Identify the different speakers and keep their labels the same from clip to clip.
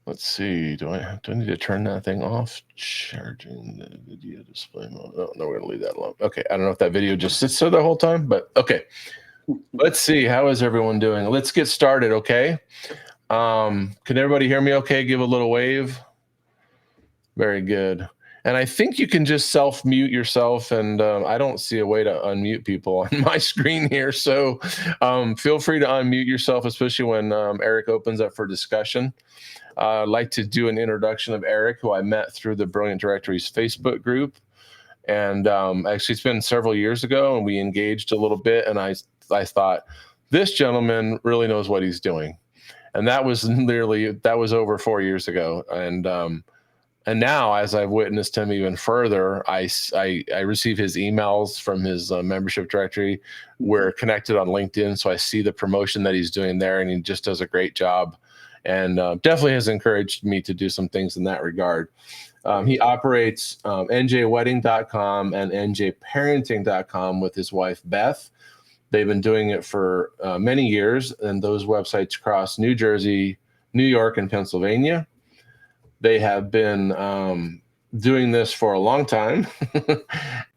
Speaker 1: Let's see. Do I need to turn that thing off? Charging the video display mode. No, we're gonna leave that alone. Okay. I don't know if that video just sits there the whole time, but okay. Let's see. How is everyone doing? Let's get started. Okay. Can everybody hear me? Okay. Give a little wave. Very good. And I think you can just self-mute yourself, and I don't see a way to unmute people on my screen here. So feel free to unmute yourself, especially when Erik opens up for discussion. I'd like to do an introduction of Erik, who I met through the Brilliant Directories Facebook group. And actually, it's been several years ago, and we engaged a little bit. And I thought, this gentleman really knows what he's doing. And that was over 4 years ago. And now, as I've witnessed him even further, I receive his emails from his membership directory. We're connected on LinkedIn, so I see the promotion that he's doing there, and he just does a great job. And definitely has encouraged me to do some things in that regard. He operates njwedding.com and njparenting.com with his wife, Beth. They've been doing it for many years, and those websites cross New Jersey, New York, and Pennsylvania. They have been doing this for a long time,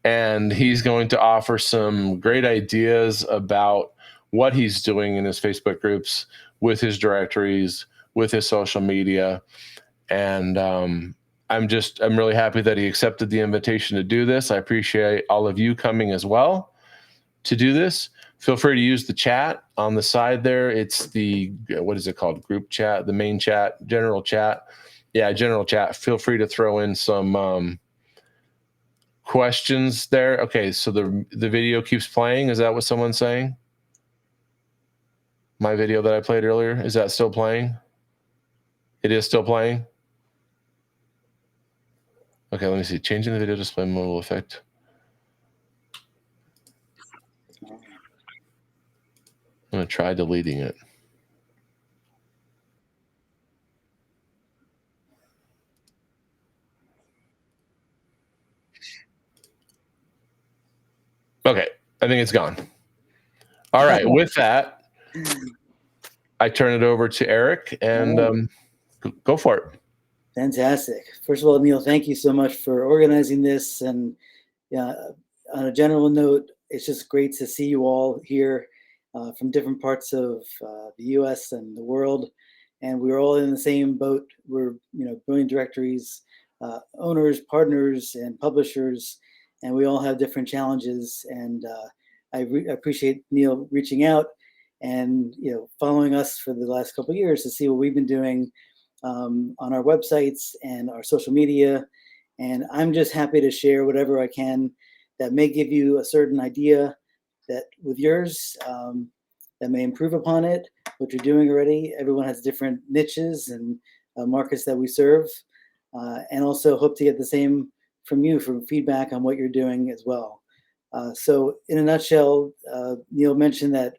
Speaker 1: and he's going to offer some great ideas about what he's doing in his Facebook groups, with his directories, with his social media. And I'm really happy that he accepted the invitation to do this. I appreciate all of you coming as well to do this. Feel free to use the chat on the side there. It's the, what is it called? Group chat, the main chat, general chat. Yeah, general chat. Feel free to throw in some questions there. Okay, so the video keeps playing. Is that what someone's saying? My video that I played earlier, is that still playing? It is still playing? Okay, let me see. Changing the video display mode will affect. I'm going to try deleting it. Okay, I think it's gone. All right, with that, I turn it over to Erik, and go for it.
Speaker 2: Fantastic. First of all, Neil, thank you so much for organizing this. And on a general note, it's just great to see you all here from different parts of the U.S. and the world. And we're all in the same boat. We're, Brilliant Directories owners, partners, and publishers, and we all have different challenges. And I appreciate Neil reaching out and following us for the last couple of years to see what we've been doing on our websites and our social media. And I'm just happy to share whatever I can that may give you a certain idea that with yours that may improve upon it, what you're doing already. Everyone has different niches and markets that we serve, and also hope to get the same from you, from feedback on what you're doing as well. So in a nutshell, Neil mentioned that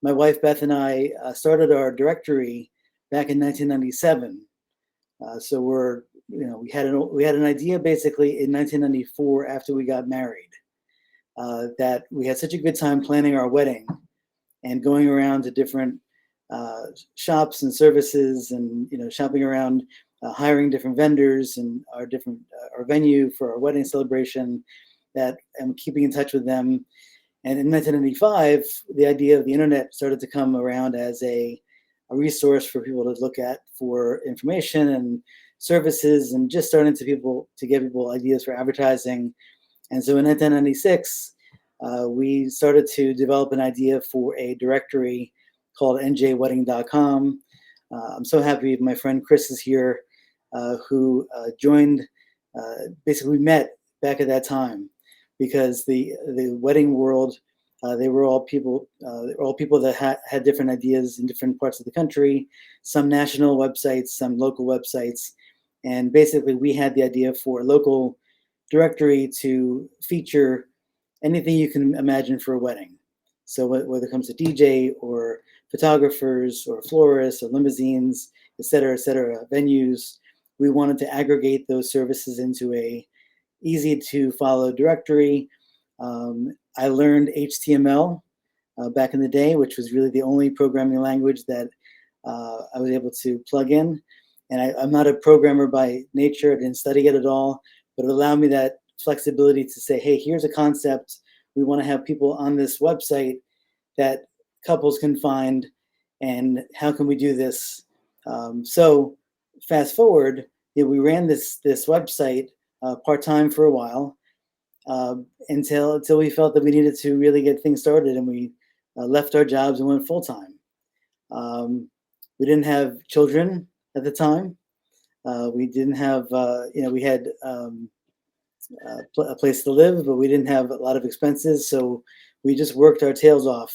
Speaker 2: my wife Beth and I started our directory back in 1997. So we had an idea basically in 1994 after we got married, that we had such a good time planning our wedding and going around to different shops and services, and shopping around, hiring different vendors and our venue for our wedding celebration, that and keeping in touch with them. And in 1995, the idea of the internet started to come around as a resource for people to look at for information and services, and just starting to give people ideas for advertising. And so in 1996, we started to develop an idea for a directory called njwedding.com. I'm so happy my friend Chris is here, who joined. Basically, we met back at that time because the wedding world, they were all people that had different ideas in different parts of the country, some national websites, some local websites. And basically, we had the idea for a local directory to feature anything you can imagine for a wedding. So whether it comes to DJ or photographers or florists or limousines, et cetera, venues, we wanted to aggregate those services into a easy to follow directory. I learned HTML back in the day, which was really the only programming language that I was able to plug in. And I'm not a programmer by nature. I didn't study it at all, but it allowed me that flexibility to say, hey, here's a concept. We want to have people on this website that couples can find, and how can we do this? So fast forward, we ran this website part-time for a while, until we felt that we needed to really get things started, and we left our jobs and went full-time. We didn't have children at the time. We didn't have, we had a place to live, but we didn't have a lot of expenses. So we just worked our tails off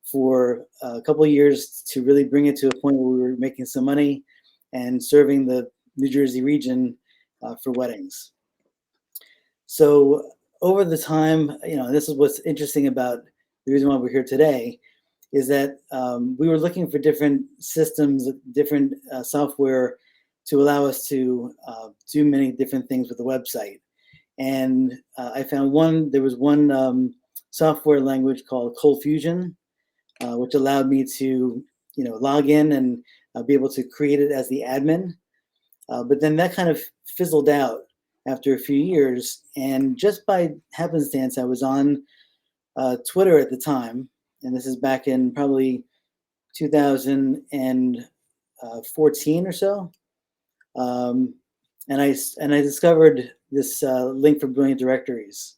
Speaker 2: for a couple of years to really bring it to a point where we were making some money and serving the New Jersey region for weddings. So over the time, this is what's interesting about the reason why we're here today, is that we were looking for different systems, different software to allow us to do many different things with the website. And I found there was one software language called Cold Fusion, which allowed me to, log in and be able to create it as the admin. But then that kind of fizzled out after a few years. And just by happenstance, I was on Twitter at the time, and this is back in probably 2014 or so. And I discovered this link for Brilliant Directories,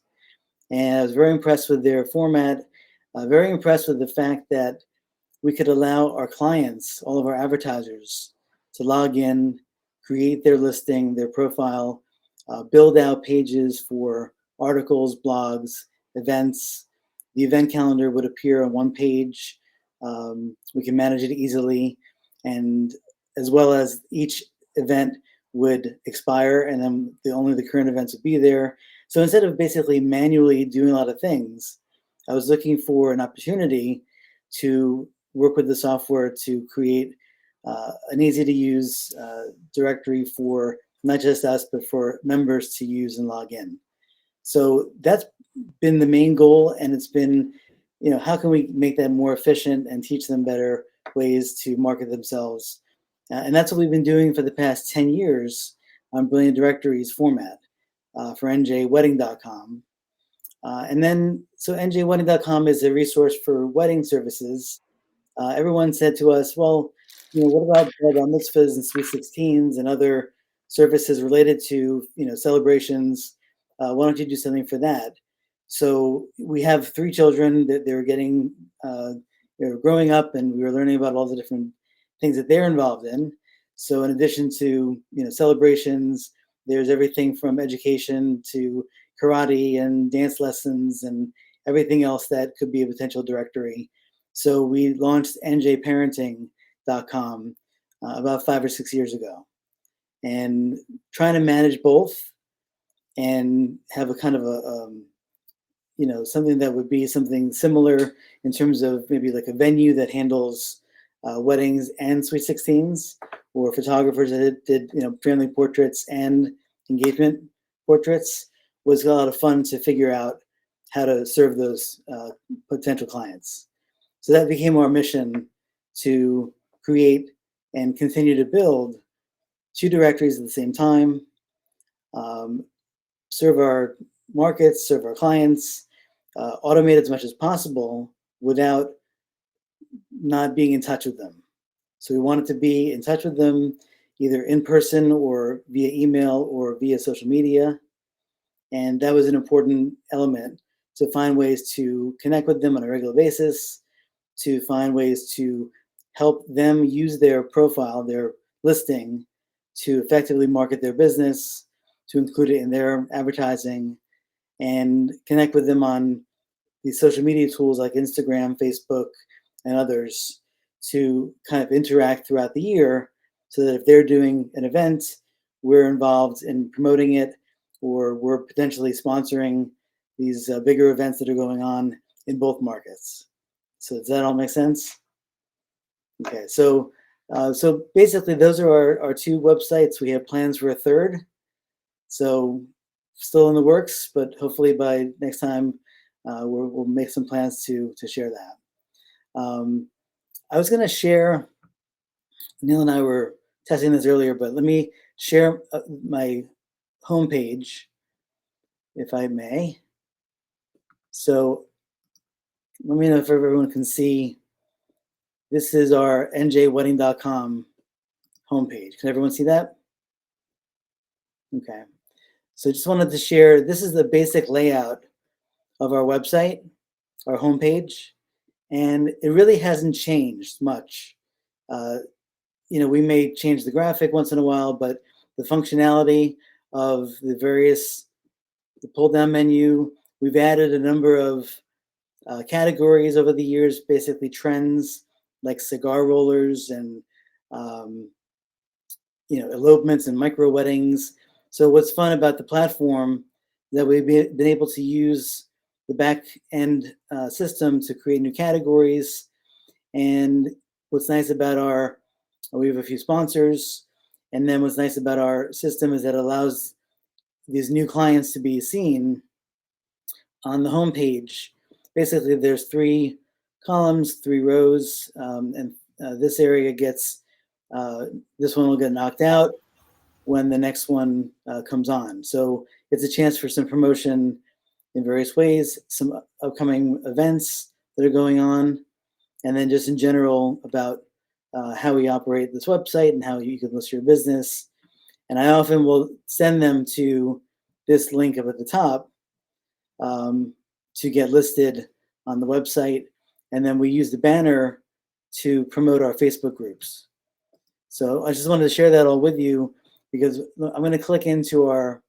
Speaker 2: and I was very impressed with their format. Very impressed with the fact that we could allow our clients, all of our advertisers, to log in, create their listing, their profile, build out pages for articles, blogs, events. The event calendar would appear on one page. We can manage it easily, and as well as each event would expire, and then only the current events would be there. So instead of basically manually doing a lot of things, I was looking for an opportunity to work with the software to create an easy to use directory for not just us, but for members to use and log in. So that's been the main goal, and it's been, how can we make that more efficient and teach them better ways to market themselves? And that's what we've been doing for the past 10 years on Brilliant Directories format for njwedding.com. And then, so njwedding.com is a resource for wedding services. Everyone said to us, well, what about bar mitzvahs and sweet 16s and other services related to, celebrations? Why don't you do something for that? So we have 3 children that they're getting, they're growing up, and we were learning about all the different things that they're involved in. So in addition to, celebrations, there's everything from education to karate and dance lessons and everything else that could be a potential directory. So we launched njparenting.com about 5 or 6 years ago, and trying to manage both and have a kind of a, something that would be something similar in terms of maybe like a venue that handles weddings and sweet 16s, or photographers that did, family portraits and engagement portraits, was a lot of fun to figure out how to serve those potential clients. So that became our mission, to create and continue to build 2 directories at the same time, serve our markets, serve our clients, automate as much as possible without not being in touch with them. So we wanted to be in touch with them either in person or via email or via social media. And that was an important element, to find ways to connect with them on a regular basis, to find ways to help them use their profile, their listing, to effectively market their business, to include it in their advertising, and connect with them on these social media tools like Instagram, Facebook, and others, to kind of interact throughout the year, so that if they're doing an event, we're involved in promoting it, or we're potentially sponsoring these bigger events that are going on in both markets. So does that all make sense? Okay, so basically those are our 2 websites. We have plans for a third, so still in the works, but hopefully by next time we'll make some plans to share that. I was going to share, Neil and I were testing this earlier, but let me share my homepage, if I may. So let me know if everyone can see. This is our njwedding.com homepage. Can everyone see that? Okay. So just wanted to share, this is the basic layout of our website, our homepage, and it really hasn't changed much. We may change the graphic once in a while, but the functionality of the pull-down menu, we've added a number of categories over the years, basically trends like cigar rollers and elopements and micro weddings. So what's fun about the platform that we've been able to use the back end system to create new categories. And what's nice about we have a few sponsors. And then what's nice about our system is that it allows these new clients to be seen on the homepage. Basically, there's 3 columns, 3 rows, and this area gets, this one will get knocked out when the next one comes on. So it's a chance for some promotion in various ways, some upcoming events that are going on, and then just in general about how we operate this website and how you can list your business. And I often will send them to this link up at the top to get listed on the website. And then we use the banner to promote our Facebook groups. So I just wanted to share that all with you because I'm going to click into our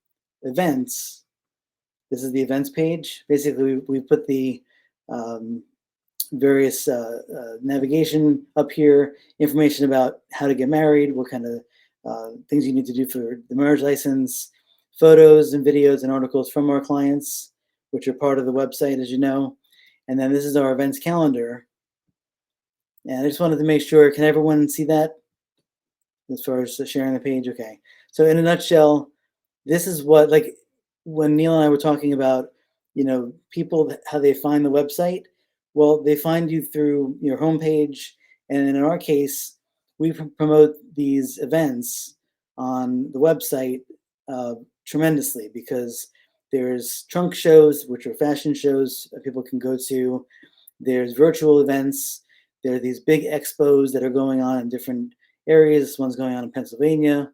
Speaker 2: events. This is the events page. Basically, we put the various navigation up here, information about how to get married, what kind of things you need to do for the marriage license, photos and videos and articles from our clients, which are part of the website, as you know. And then this is our events calendar. And I just wanted to make sure, can everyone see that as far as sharing the page? Okay. So in a nutshell, this is what, like when Neil and I were talking about, people, how they find the website. Well, they find you through your homepage. And in our case, we promote these events on the website tremendously because there's trunk shows, which are fashion shows that people can go to. There's virtual events. There are these big expos that are going on in different areas. This one's going on in Pennsylvania,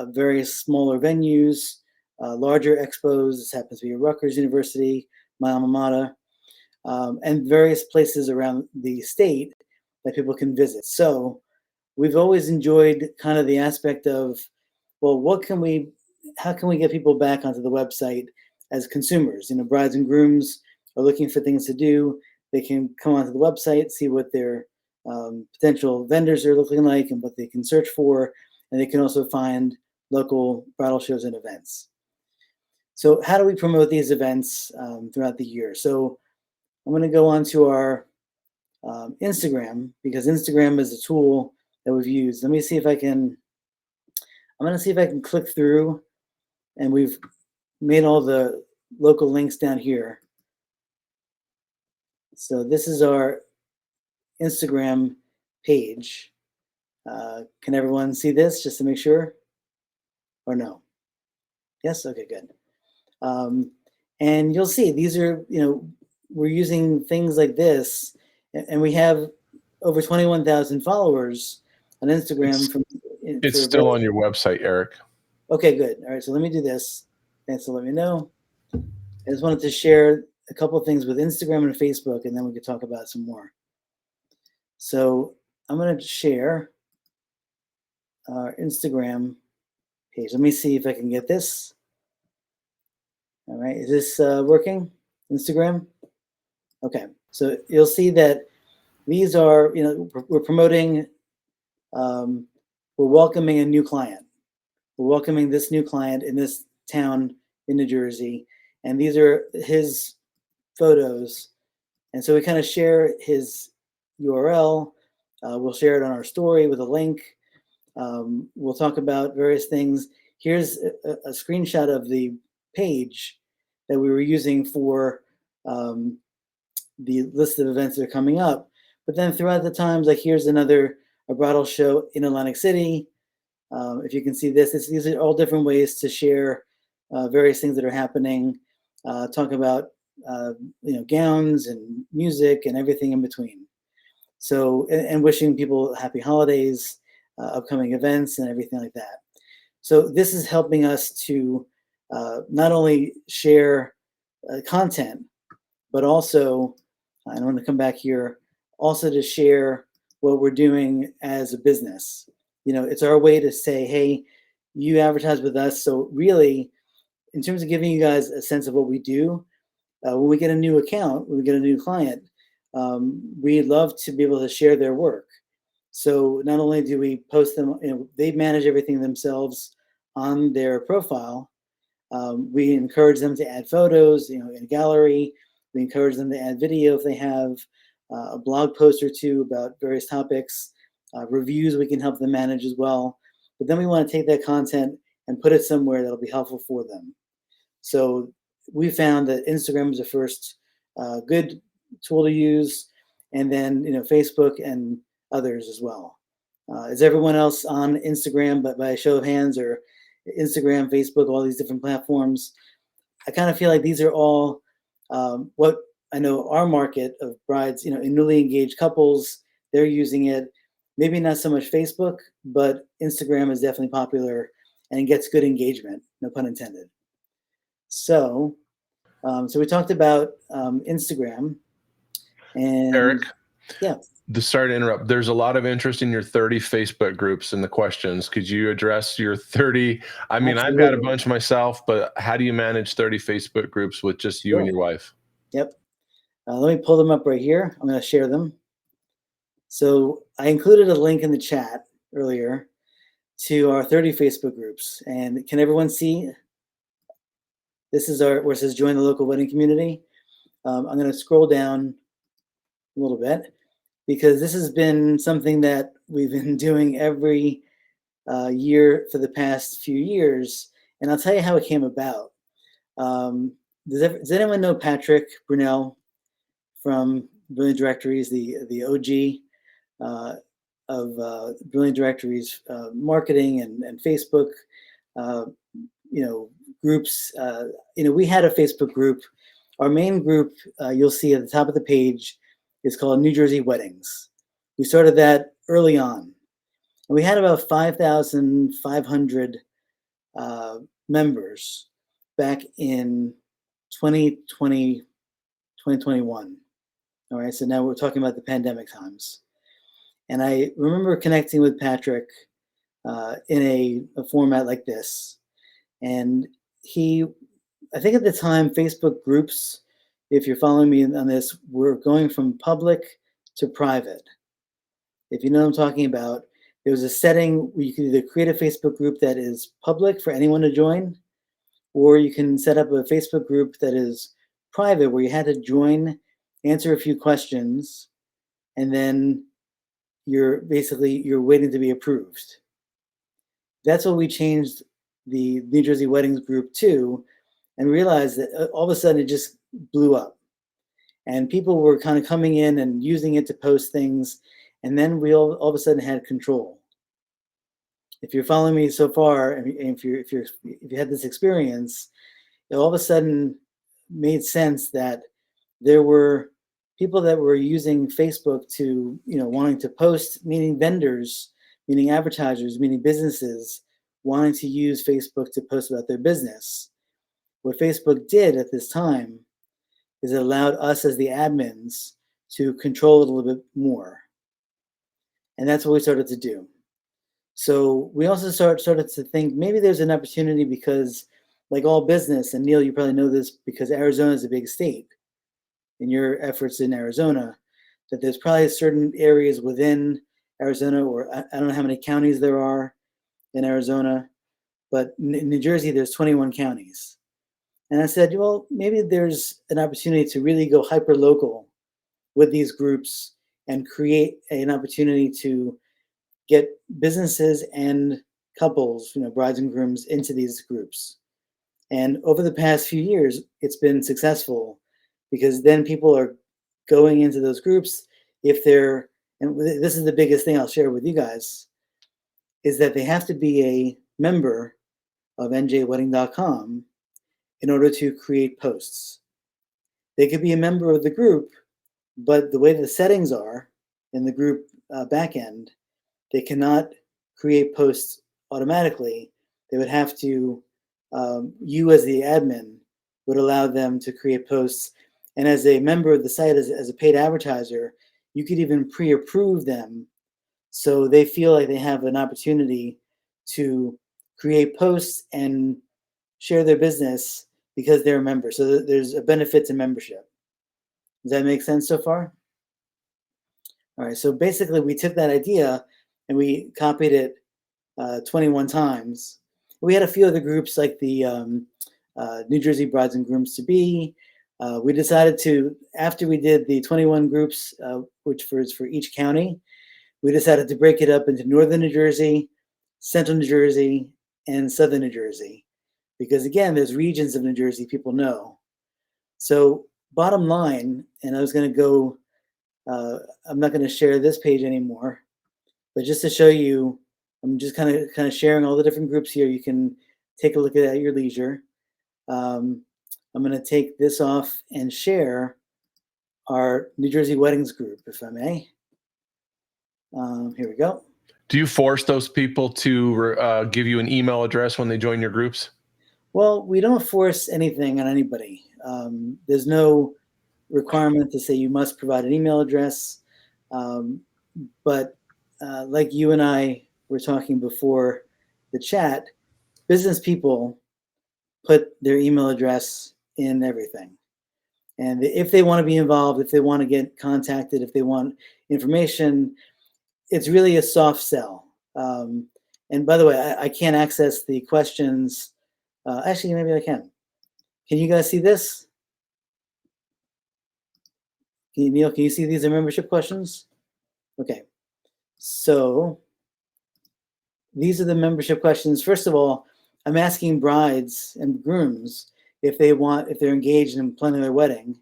Speaker 2: various smaller venues, larger expos. This happens to be at Rutgers University, my alma mater, and various places around the state that people can visit. So we've always enjoyed kind of the aspect of, well, how can we get people back onto the website as consumers? Brides and grooms are looking for things to do. They can come onto the website, see what their potential vendors are looking like and what they can search for. And they can also find local bridal shows and events. So how do we promote these events throughout the year? So I'm going to go on to our Instagram because Instagram is a tool that we've used. I'm going to see if I can click through, and we've made all the local links down here. So this is our Instagram page. Can everyone see this just to make sure? Or no? Yes? Okay, good. And you'll see these are, we're using things like this, and we have over 21,000 followers on Instagram.
Speaker 1: It's still on your website, Eric.
Speaker 2: Okay, good. All right, so let me do this. Thanks for letting me know. I just wanted to share a couple of things with Instagram and Facebook, and then we could talk about some more. So I'm going to share our Instagram page. Let me see if I can get this. All right, is this working? Instagram? Okay, so you'll see that these are, we're promoting, we're welcoming a new client. We're welcoming this new client in this town in New Jersey, and these are his photos. And so we kind of share his URL. We'll share it on our story with a link. We'll talk about various things. Here's a screenshot of the page that we were using for the list of events that are coming up. But then throughout the times, like here's a bridal show in Atlantic City. If you can see this, these are all different ways to share various things that are happening, talk about gowns and music and everything in between. So, and wishing people happy holidays, upcoming events, and everything like that. So this is helping us to not only share content, but also, I want to come back here, also to share what we're doing as a business. It's our way to say, hey, you advertise with us. So really, in terms of giving you guys a sense of what we do, when we get a new account, when we get a new client, we love to be able to share their work. So not only do we post them, they manage everything themselves on their profile. We encourage them to add photos, in a gallery. We encourage them to add video if they have a blog post or two about various topics. Reviews we can help them manage as well. But then we want to take that content and put it somewhere that'll be helpful for them. So we found that Instagram is the first good tool to use, and then Facebook and others as well. Is everyone else on Instagram, but by a show of hands, or Instagram, Facebook, all these different platforms? I kind of feel like these are all what I know our market of brides, and newly engaged couples, they're using it. Maybe not so much Facebook, but Instagram is definitely popular and gets good engagement, no pun intended. So we talked about Instagram. And
Speaker 1: Erik,
Speaker 2: yeah.
Speaker 1: Sorry to interrupt. There's a lot of interest in your 30 Facebook groups and the questions. Could you address your 30? I mean,
Speaker 2: Absolutely.
Speaker 1: I've got a bunch myself, but how do you manage 30 Facebook groups with just you and your wife?
Speaker 2: Yep. Let me pull them up right here. I'm going to share them. So I included a link in the chat earlier to our 30 Facebook groups. And can everyone see? This is where it says join the local wedding community. I'm going to scroll down a little bit, because this has been something that we've been doing every year for the past few years. And I'll tell you how it came about. Does anyone know Patrick Brunel from Brilliant Directories, the OG of Brilliant Directories marketing and Facebook, groups? We had a Facebook group. Our main group, you'll see at the top of the page, is called New Jersey Weddings. We started that early on, and we had about 5,500 members back in 2020, 2021. All right, so now we're talking about the pandemic times. And I remember connecting with Patrick in a format like this. And I think at the time, Facebook groups, if you're following me on this, were going from public to private. If you know what I'm talking about, there was a setting where you could either create a Facebook group that is public for anyone to join, or you can set up a Facebook group that is private, where you had to join, answer a few questions, and then you're waiting to be approved. That's what we changed the New Jersey Weddings group to, and realized that all of a sudden it just blew up. And people were kind of coming in and using it to post things, and then we all of a sudden had control. If you're following me so far, and if you had this experience, it all of a sudden made sense that there were people that were using Facebook to, wanting to post, meaning vendors, meaning advertisers, meaning businesses, wanting to use Facebook to post about their business. What Facebook did at this time is it allowed us as the admins to control it a little bit more. And that's what we started to do. So we also started to think maybe there's an opportunity, because like all business, and Neil, you probably know this because Arizona is a big state in your efforts in Arizona, that there's probably certain areas within Arizona, or I don't know how many counties there are in Arizona, but in New Jersey, there's 21 counties. And I said, well, maybe there's an opportunity to really go hyper local with these groups and create an opportunity to get businesses and couples, brides and grooms, into these groups. And over the past few years, it's been successful, because then people are going into those groups if they're, and this is the biggest thing I'll share with you guys. is that they have to be a member of njwedding.com in order to create posts. They could be a member of the group, but the way the settings are in the group backend, they cannot create posts automatically. They would have to, you as the admin would allow them to create posts. And as a member of the site, as a paid advertiser, you could even pre-approve them so they feel like they have an opportunity to create posts and share their business because they're a member. So there's a benefit to membership. Does that make sense so far? All right, so basically we took that idea and we copied it 21 times. We had a few other groups like the New Jersey Brides and Grooms to Be. We decided to, after we did the 21 groups, which was for each county, we decided to break it up into Northern New Jersey, Central New Jersey, and Southern New Jersey. Because again, there's regions of New Jersey people know. So bottom line, and I was going to go, I'm not going to share this page anymore, but just to show you, I'm just kind of sharing all the different groups here. You can take a look at it at your leisure. I'm going to take this off and share our New Jersey Weddings group, if I may. Here we go.
Speaker 1: Do you force those people to give you an email address when they join your groups?
Speaker 2: Well, we don't force anything on anybody. There's no requirement to say you must provide an email address. But like you and I were talking before the chat, business people put their email address in everything. And if they want to be involved, if they want to get contacted, if they want information, it's really a soft sell. And by the way, I can't access the questions. Actually, maybe I can. Can you guys see this? Neil, can you see these are membership questions? Okay. So these are the membership questions. First of all, I'm asking brides and grooms if they're engaged in planning their wedding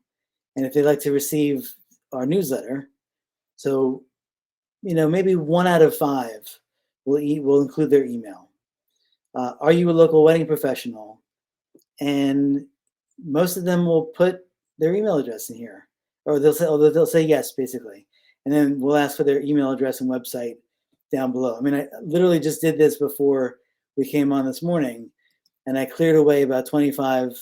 Speaker 2: and if they'd like to receive our newsletter. So, maybe 1 out of 5 will include their email. Are you a local wedding professional? And most of them will put their email address in here, or they'll say yes, basically. And then we'll ask for their email address and website down below. I mean, I literally just did this before we came on this morning, and I cleared away about 25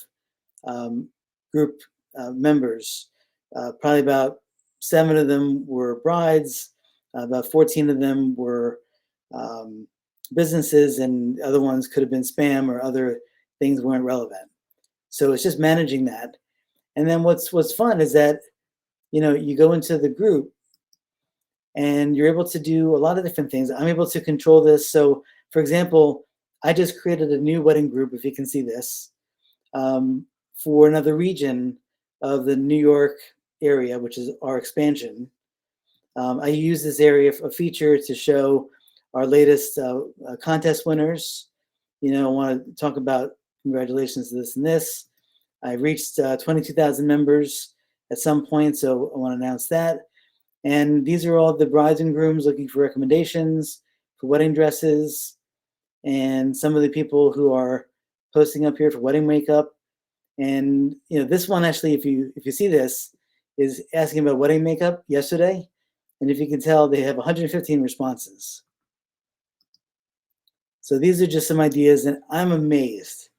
Speaker 2: group members. Probably about 7 of them were brides, about 14 of them were businesses, and other ones could have been spam or other things weren't relevant. So it's just managing that. And then what's fun is that, you go into the group and you're able to do a lot of different things. I'm able to control this. So for example, I just created a new wedding group, if you can see this, for another region of the New York area, which is our expansion. I use this area a feature to show our latest contest winners. I want to talk about congratulations to this and this. I reached 22,000 members at some point, so I want to announce that. And these are all the brides and grooms looking for recommendations for wedding dresses, and some of the people who are posting up here for wedding makeup. And this one actually, if you see this, is asking about wedding makeup yesterday, and if you can tell, they have 115 responses. So these are just some ideas, and I'm amazed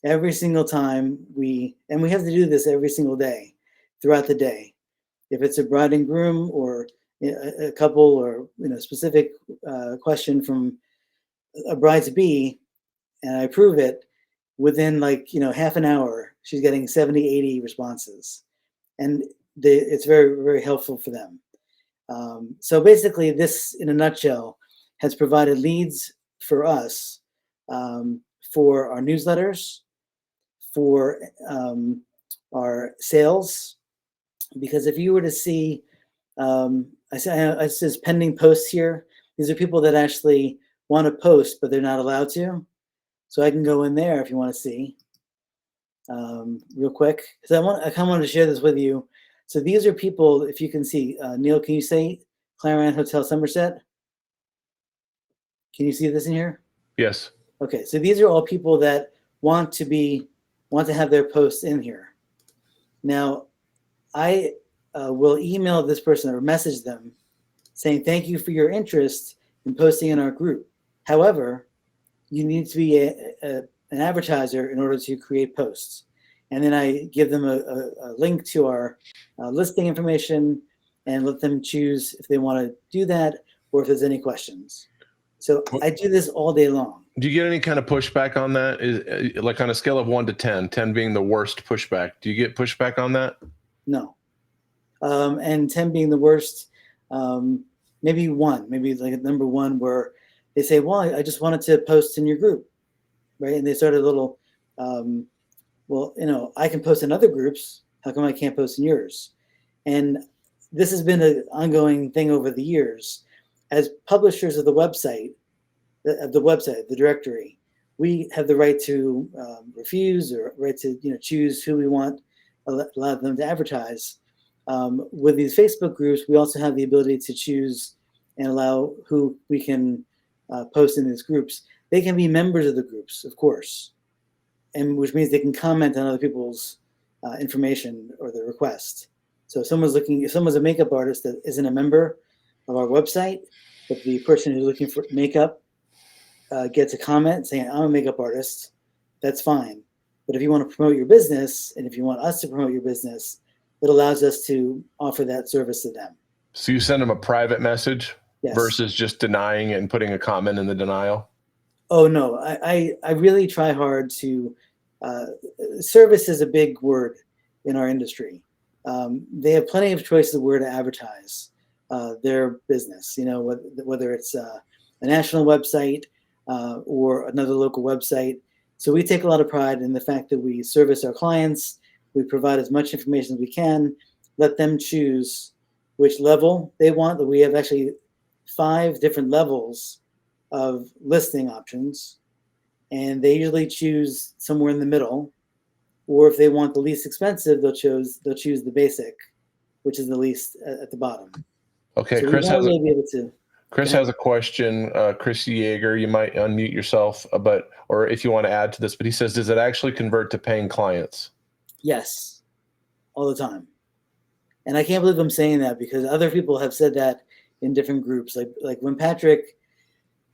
Speaker 2: every single time we have to do this every single day throughout the day. If it's a bride and groom or a couple or specific question from a bride to be, and I approve it, within half an hour, she's getting 70, 80 responses. And it's very, very helpful for them. So basically this, in a nutshell, has provided leads for us for our newsletters, for our sales. Because if you were to see, it says pending posts here. These are people that actually want to post, but they're not allowed to. So I can go in there if you want to see real quick. Because I kind of want to share this with you. So these are people, if you can see, Neil, can you say Clarion Hotel Somerset? Can you see this in here?
Speaker 1: Yes.
Speaker 2: Okay, so these are all people that want to have their posts in here. Now, I will email this person or message them saying, thank you for your interest in posting in our group. However, you need to be an advertiser in order to create posts. And then I give them a link to our listing information and let them choose if they want to do that or if there's any questions. So I do this all day long.
Speaker 1: Do you get any kind of pushback on that? Is like on a scale of 1 to 10, 10 being the worst pushback. Do you get pushback on that?
Speaker 2: No. And 10 being the worst, maybe 1, maybe like number 1 where they say, well, I just wanted to post in your group, right? And they start a little, well, you know, I can post in other groups. How come I can't post in yours? And this has been an ongoing thing over the years. As publishers of the website, the directory, we have the right to refuse or right to choose who we want, allow them to advertise. With these Facebook groups, we also have the ability to choose and allow who we can post in these groups. They can be members of the groups, of course, and which means they can comment on other people's information or their request. So if someone's a makeup artist that isn't a member of our website, but the person who's looking for makeup gets a comment saying, I'm a makeup artist, that's fine. But if you want to promote your business, and if you want us to promote your business, it allows us to offer that service to them.
Speaker 1: So you send them a private message
Speaker 2: Yes.
Speaker 1: versus just denying it and putting a comment in the denial?
Speaker 2: Oh, no. I really try hard to, service is a big word in our industry. They have plenty of choices of where to advertise their business, whether it's a national website or another local website. So we take a lot of pride in the fact that we service our clients. We provide as much information as we can, let them choose which level they want. We have actually 5 different levels of listing options, and they usually choose somewhere in the middle, or if they want the least expensive, they'll choose the basic, which is the least at the bottom.
Speaker 1: Okay,
Speaker 2: so
Speaker 1: Chris has
Speaker 2: really be able to.
Speaker 1: Chris has a question. Chris Yeager, you might unmute yourself, or if you want to add to this, but he says, does it actually convert to paying clients?
Speaker 2: Yes, all the time. And I can't believe I'm saying that because other people have said that in different groups. Like when Patrick,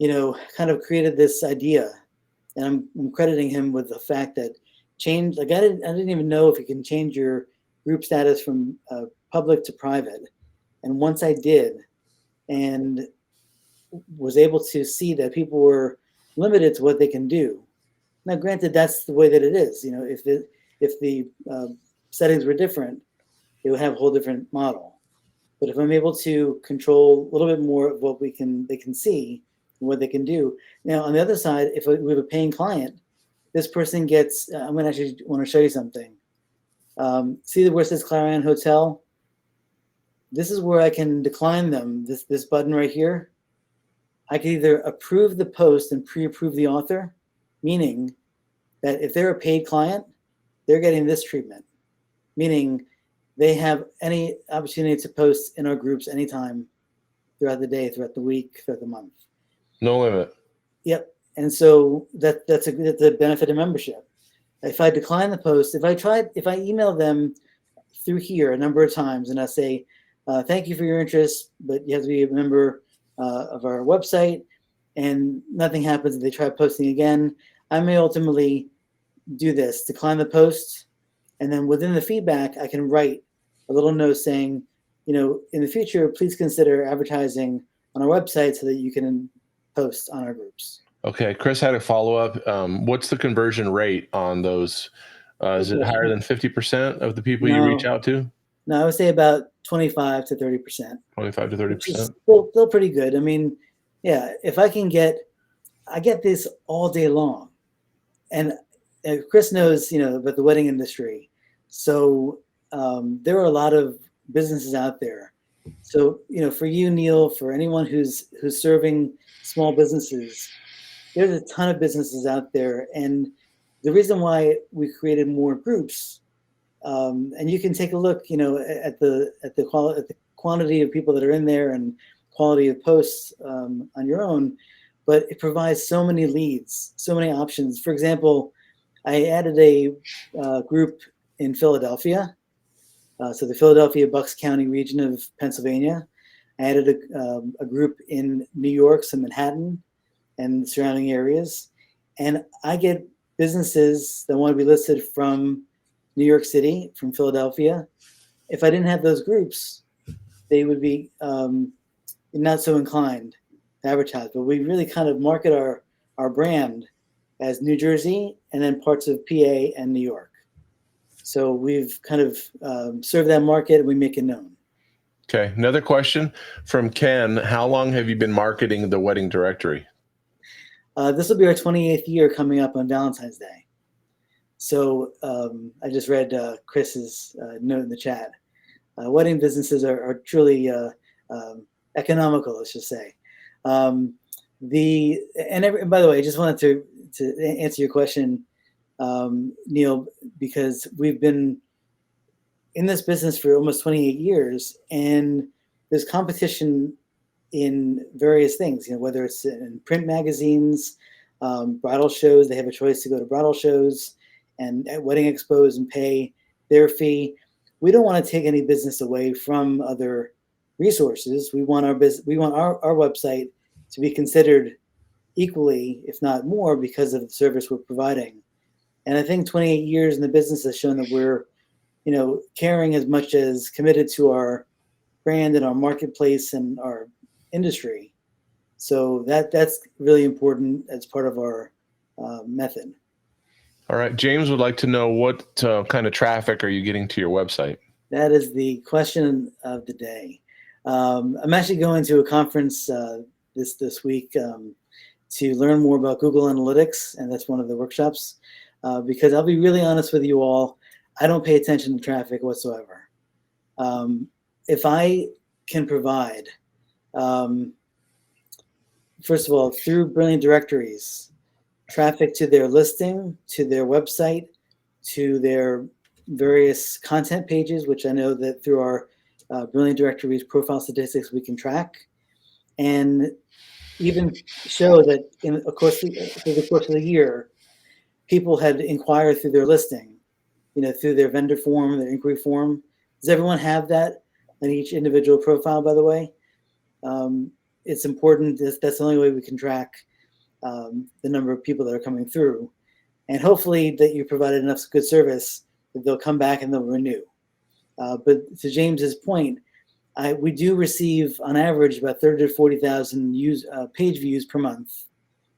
Speaker 2: kind of created this idea, and I'm crediting him with the fact that change. Like I didn't even know if you can change your group status from public to private. And once I did, and was able to see that people were limited to what they can do. Now, granted, that's the way that it is. If the settings were different, it would have a whole different model. But if I'm able to control a little bit more of what they can see and what they can do. Now, on the other side, if we have a paying client, this person gets. I'm going to actually want to show you something. See where it says Clarion Hotel? This is where I can decline them. This button right here. I can either approve the post and pre-approve the author, meaning that if they're a paid client, they're getting this treatment, meaning they have any opportunity to post in our groups anytime throughout the day, throughout the week, throughout the month.
Speaker 1: No limit.
Speaker 2: Yep. And so that's a benefit of membership. If I decline the post, if I email them through here a number of times and I say, thank you for your interest, but you have to be a member of our website, and nothing happens and they try posting again, I may ultimately do this, decline the post, and then within the feedback, I can write a little note saying, in the future, please consider advertising on our website so that you can post on our groups.
Speaker 1: Okay, Chris had a follow-up. What's the conversion rate on those? Is it higher than 50% of the people you reach out to?
Speaker 2: No, I would say about 25 to 30%.
Speaker 1: 25 to 30%.
Speaker 2: Still pretty good. I mean, yeah, if I get this all day long. And Chris knows, about the wedding industry. So there are a lot of businesses out there. So, for you, Neil, for anyone who's serving small businesses, there's a ton of businesses out there. And the reason why we created more groups, and you can take a look, at the quantity of people that are in there and quality of posts on your own. but it provides so many leads, so many options. For example, I added a group in Philadelphia, so the Philadelphia Bucks County region of Pennsylvania. I added a group in New York, so Manhattan and surrounding areas. And I get businesses that want to be listed from New York City, from Philadelphia. If I didn't have those groups, they would be not so inclined to advertise. But we really kind of market our brand as New Jersey and then parts of PA and New York. So we've kind of served that market and we make it known.
Speaker 1: Okay. Another question from Ken. How long have you been marketing the wedding directory?
Speaker 2: This will be our 28th year coming up on Valentine's Day. So I just read Chris's note in the chat. Wedding businesses are truly economical, let's just say. And by the way, I just wanted to answer your question, Neil, because we've been in this business for almost 28 years, and there's competition in various things, whether it's in print magazines, bridal shows. They have a choice to go to bridal shows and at wedding expos and pay their fee. We don't want to take any business away from other resources. We want our website to be considered equally, if not more, because of the service we're providing. And I think 28 years in the business has shown that we're, caring as much as committed to our brand and our marketplace and our industry. So that's really important as part of our method.
Speaker 1: All right. James would like to know what kind of traffic are you getting to your website?
Speaker 2: That is the question of the day. I'm actually going to a conference this week to learn more about Google Analytics, and that's one of the workshops. Because I'll be really honest with you all, I don't pay attention to traffic whatsoever. If I can provide, first of all, through Brilliant Directories, traffic to their listing, to their website, to their various content pages, which I know that through our Brilliant Directories profile statistics we can track, and even show that through the course of the year, people had inquired through their listing, through their vendor form, their inquiry form. Does everyone have that in each individual profile, by the way? It's important. That's the only way we can track the number of people that are coming through. And hopefully that you provided enough good service that they'll come back and they'll renew. But to James's point, we do receive on average about 30 to 40,000 page views per month.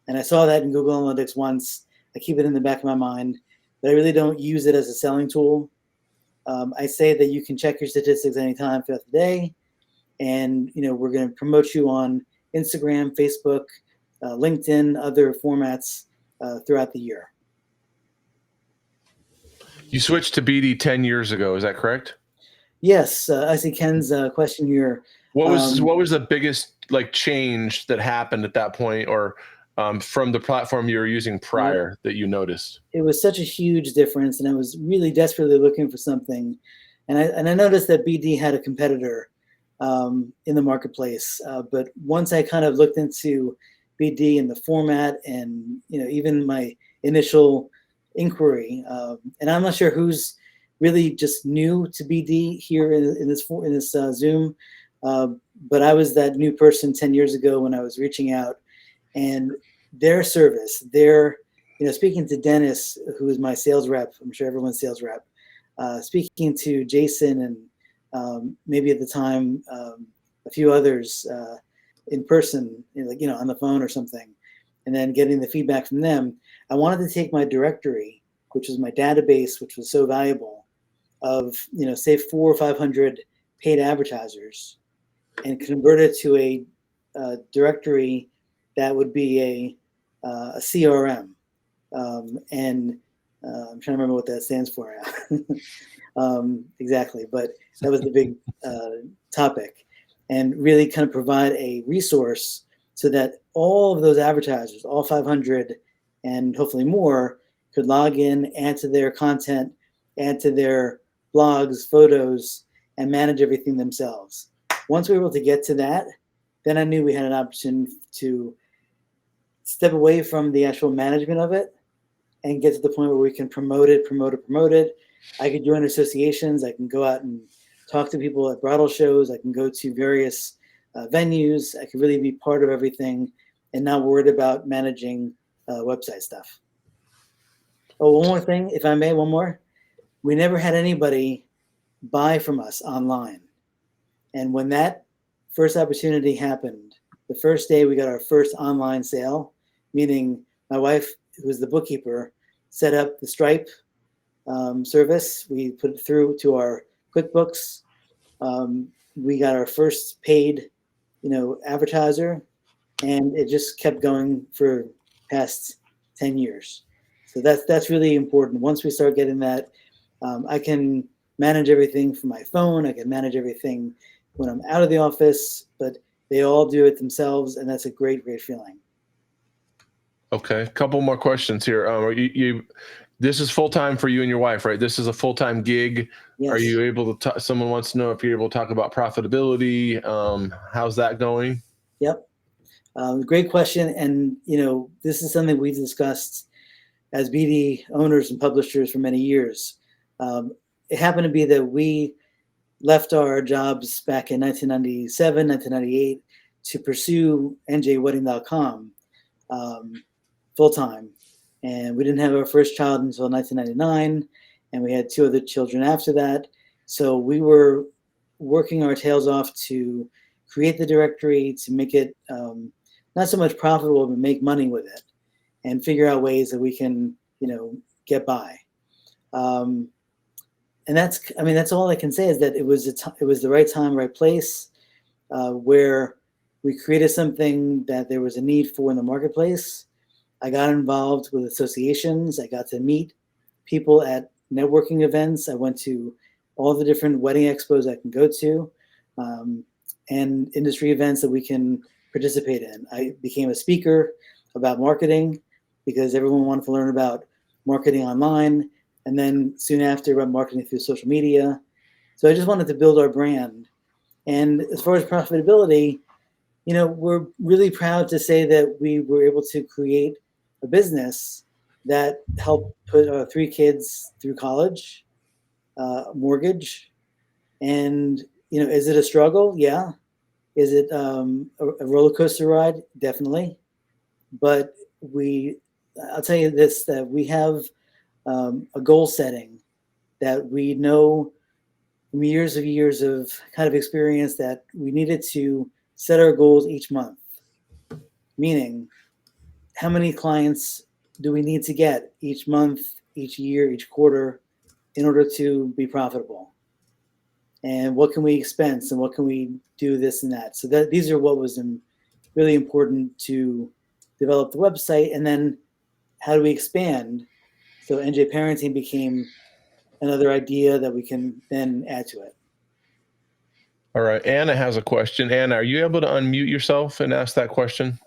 Speaker 2: And I saw that in Google Analytics once. I keep it in the back of my mind, but I really don't use it as a selling tool. I say that you can check your statistics anytime throughout the day. And, we're going to promote you on Instagram, Facebook, LinkedIn, other formats throughout the year.
Speaker 1: You switched to BD 10 years ago. Is that correct?
Speaker 2: Yes. I see Ken's question here.
Speaker 1: What was the biggest change that happened at that point, or from the platform you were using prior that you noticed?
Speaker 2: It was such a huge difference, and I was really desperately looking for something. And I noticed that BD had a competitor in the marketplace. But once I kind of looked into BD and the format and, even my initial inquiry, and I'm not sure who's really just new to BD here in this Zoom, but I was that new person 10 years ago when I was reaching out, and their service, speaking to Dennis, who is my sales rep, I'm sure everyone's sales rep, speaking to Jason and maybe at the time a few others in person, on the phone or something, and then getting the feedback from them. I wanted to take my directory, which was my database, which was so valuable, of say 400 or 500 paid advertisers, and convert it to a directory that would be a CRM. And I'm trying to remember what that stands for now. Exactly, but that was the big topic, and really kind of provide a resource so that all of those advertisers, all 500 and hopefully more, could log in, add to their content, add to their blogs, photos, and manage everything themselves. Once we were able to get to that, then I knew we had an opportunity to step away from the actual management of it and get to the point where we can promote it. I could join associations. I can go out and talk to people at bridal shows. I can go to various venues. I can really be part of everything and not worried about managing website stuff. Oh, one more thing, if I may, one more. We never had anybody buy from us online. And when that first opportunity happened, the first day we got our first online sale, meaning my wife, who was the bookkeeper, set up the Stripe service. We put it through to our QuickBooks. We got our first paid, advertiser, and it just kept going for past 10 years. So that's really important. Once we start getting that, I can manage everything from my phone. I can manage everything when I'm out of the office, but they all do it themselves, and that's a great, great feeling.
Speaker 1: Okay, a couple more questions here. This is full time for you and your wife, right? This is a full time gig.
Speaker 2: Yes.
Speaker 1: Are you able to? Someone wants to know if you're able to talk about profitability. How's that going?
Speaker 2: Yep. Great question, and this is something we've discussed as BD owners and publishers for many years. It happened to be that we left our jobs back in 1997, 1998 to pursue njwedding.com full-time. And we didn't have our first child until 1999, and we had 2 other children after that. So we were working our tails off to create the directory, to make it not so much profitable, but make money with it and figure out ways that we can, get by. And that's all I can say is that it was the right time, right place, where we created something that there was a need for in the marketplace. I got involved with associations. I got to meet people at networking events. I went to all the different wedding expos I can go to, and industry events that we can participate in. I became a speaker about marketing because everyone wanted to learn about marketing online, and then soon after about marketing through social media. So I just wanted to build our brand. And as far as profitability, we're really proud to say that we were able to create a business that helped put our 3 kids through college, mortgage. And, is it a struggle? Yeah. Is it a roller coaster ride? Definitely. But I'll tell you this, that we have a goal setting that we know from years of kind of experience that we needed to set our goals each month. Meaning, how many clients do we need to get each month, each year, each quarter in order to be profitable? And what can we expense and what can we do this and that? So these are what was really important to develop the website. And then how do we expand? So NJ Parenting became another idea that we can then add to it.
Speaker 1: All right, Anna has a question. Anna, are you able to unmute yourself and ask that question?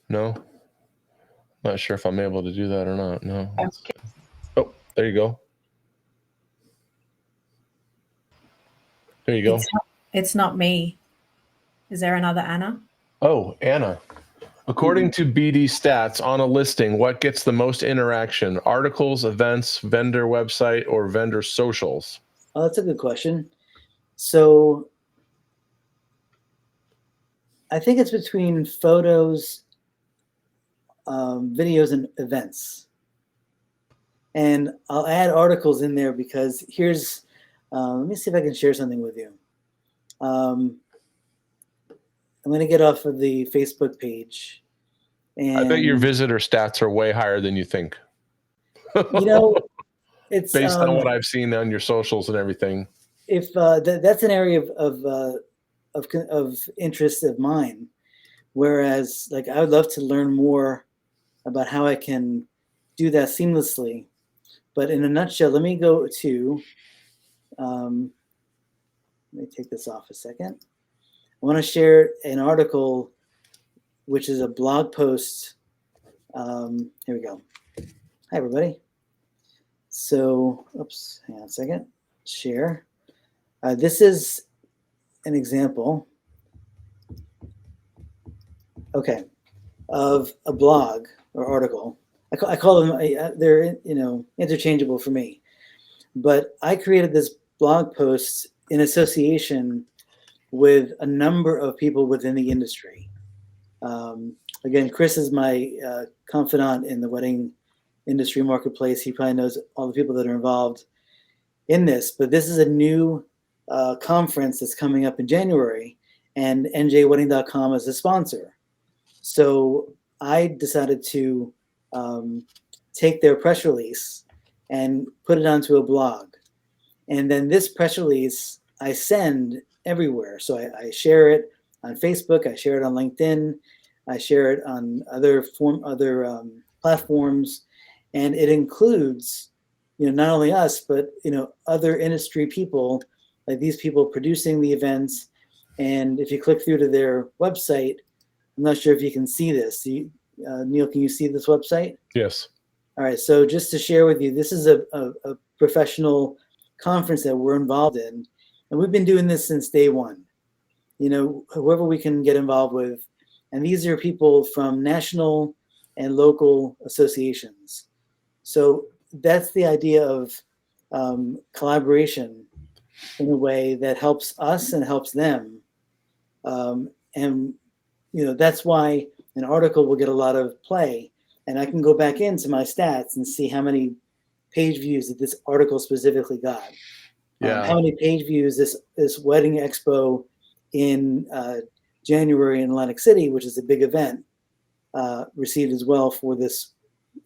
Speaker 1: No? Not sure if I'm able to do that or not. No. Oh, there you go. There you go.
Speaker 3: It's not me. Is there another Anna?
Speaker 1: Oh, Anna. According to BD stats on a listing, what gets the most interaction? Articles, events, vendor website, or vendor socials?
Speaker 2: Oh, that's a good question. So I think it's between photos, videos, and events. And I'll add articles in there because here's, let me see if I can share something with you. I'm going to get off of the Facebook page. And
Speaker 1: I bet your visitor stats are way higher than you think.
Speaker 2: It's
Speaker 1: based on what I've seen on your socials and everything.
Speaker 2: If that's an area of interest of mine, whereas like I would love to learn more about how I can do that seamlessly. But in a nutshell, let me go to. Let me take this off a second. I want to share an article, which is a blog post. Here we go. Hi, everybody. So, oops, hang on a second. Share. This is an example, okay, of a blog or article. I call them, they're interchangeable for me. But I created this blog post in association with a number of people within the industry. Again, Chris is my confidant in the wedding industry marketplace. He probably knows all the people that are involved in this, but this is a new conference that's coming up in January, and njwedding.com is a sponsor. So I decided to take their press release and put it onto a blog. And then this press release I send everywhere. So I share it on Facebook, I share it on LinkedIn, I share it on other platforms, and it includes, not only us, but other industry people, like these people producing the events. And if you click through to their website, I'm not sure if you can see this. Neil, can you see this website?
Speaker 1: Yes.
Speaker 2: All right. So just to share with you, this is a professional conference that we're involved in, and we've been doing this since day one. Whoever we can get involved with, and these are people from national and local associations. So that's the idea of collaboration in a way that helps us and helps them. And that's why an article will get a lot of play, and I can go back into my stats and see how many page views that this article specifically got.
Speaker 1: Yeah.
Speaker 2: How many page views this wedding expo in January in Atlantic City, which is a big event, received as well for this